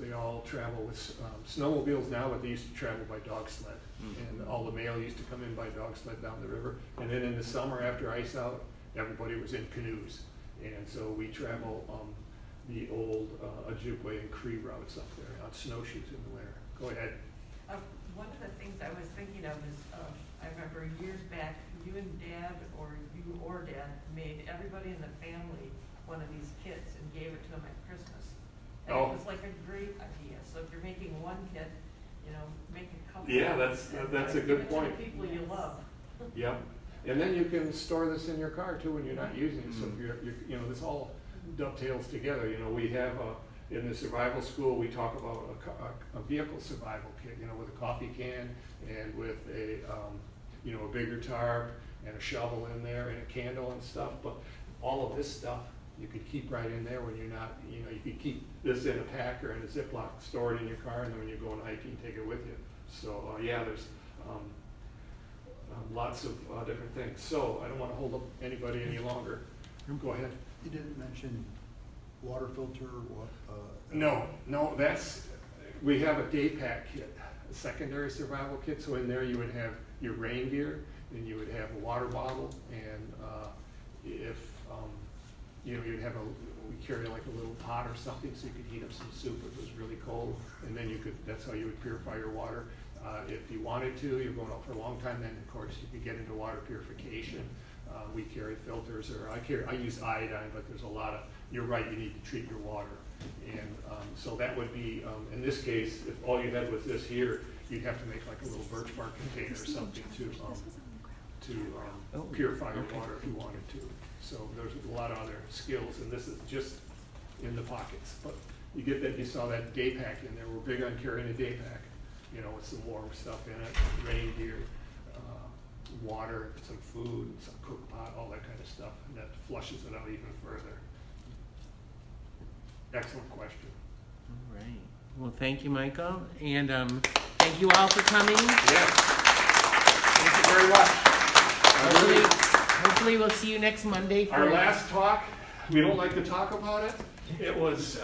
they all travel with snowmobiles now, but they used to travel by dog sled. Mm-hmm. And all the mail used to come in by dog sled down the river. And then in the summer, after ice out, everybody was in canoes. And so we travel the old Ojibwe and Cree routes up there on snowshoes in the winter. Go ahead. One of the things I was thinking of is, I remember years back, you and Dad, or Dad, made everybody in the family one of these kits and gave it to them at Christmas. And it was like a great idea. So if you're making one kit, make a couple. Yeah, that's a good point. People you love. Yep. And then you can store this in your car too when you're not using it. So you're this all dovetails together. We have in the survival school, we talk about a vehicle survival kit, with a coffee can and with a bigger tarp and a shovel in there and a candle and stuff. But all of this stuff you could keep right in there when you're not, you could keep this in a pack or in a Ziploc, store it in your car, and then when you're going hiking, take it with you. So there's lots of different things. So I don't want to hold up anybody any longer. Go ahead. You didn't mention water filter. No, we have a day pack kit, a secondary survival kit. So in there you would have your rain gear, and you would have a water bottle, and if you'd have we carry like a little pot or something so you could heat up some soup if it was really cold, and then that's how you would purify your water. If you wanted to, you're going out for a long time, then of course you could get into water purification. We carry filters, or I use iodine, but there's a lot of, you're right, you need to treat your water. And so that would be, in this case, if all you had was this here, you'd have to make like a little birch bark container or something to purify your water if you wanted to. So there's a lot of other skills, and this is just in the pockets. But you get that, you saw that day pack in there. We're big on carrying a day pack, you know, with some warm stuff in it, rain gear, water, some food, some cook pot, all that kind of stuff, and that flushes it out even further. Excellent question. All right. Well, thank you, Michael, and thank you all for coming. Yes. Thank you very much. Hopefully we'll see you next Monday. Our last talk, we don't like to talk about it. It was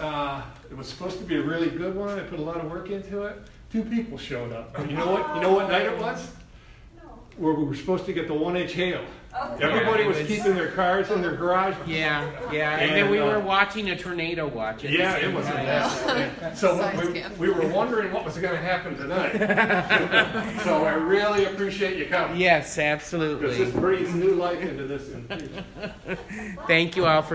supposed to be a really good one. I put a lot of work into it. 2 people showed up. You know what? You know what night it was? Where we were supposed to get the 1-inch hail. Okay. Everybody was keeping their cars in their garage. Yeah, and then we were watching a tornado watch. Yeah, it was a mess. So we were wondering what was going to happen tonight. So I really appreciate you coming. Yes, Because absolutely. this breathes new life into this institution. Thank you all for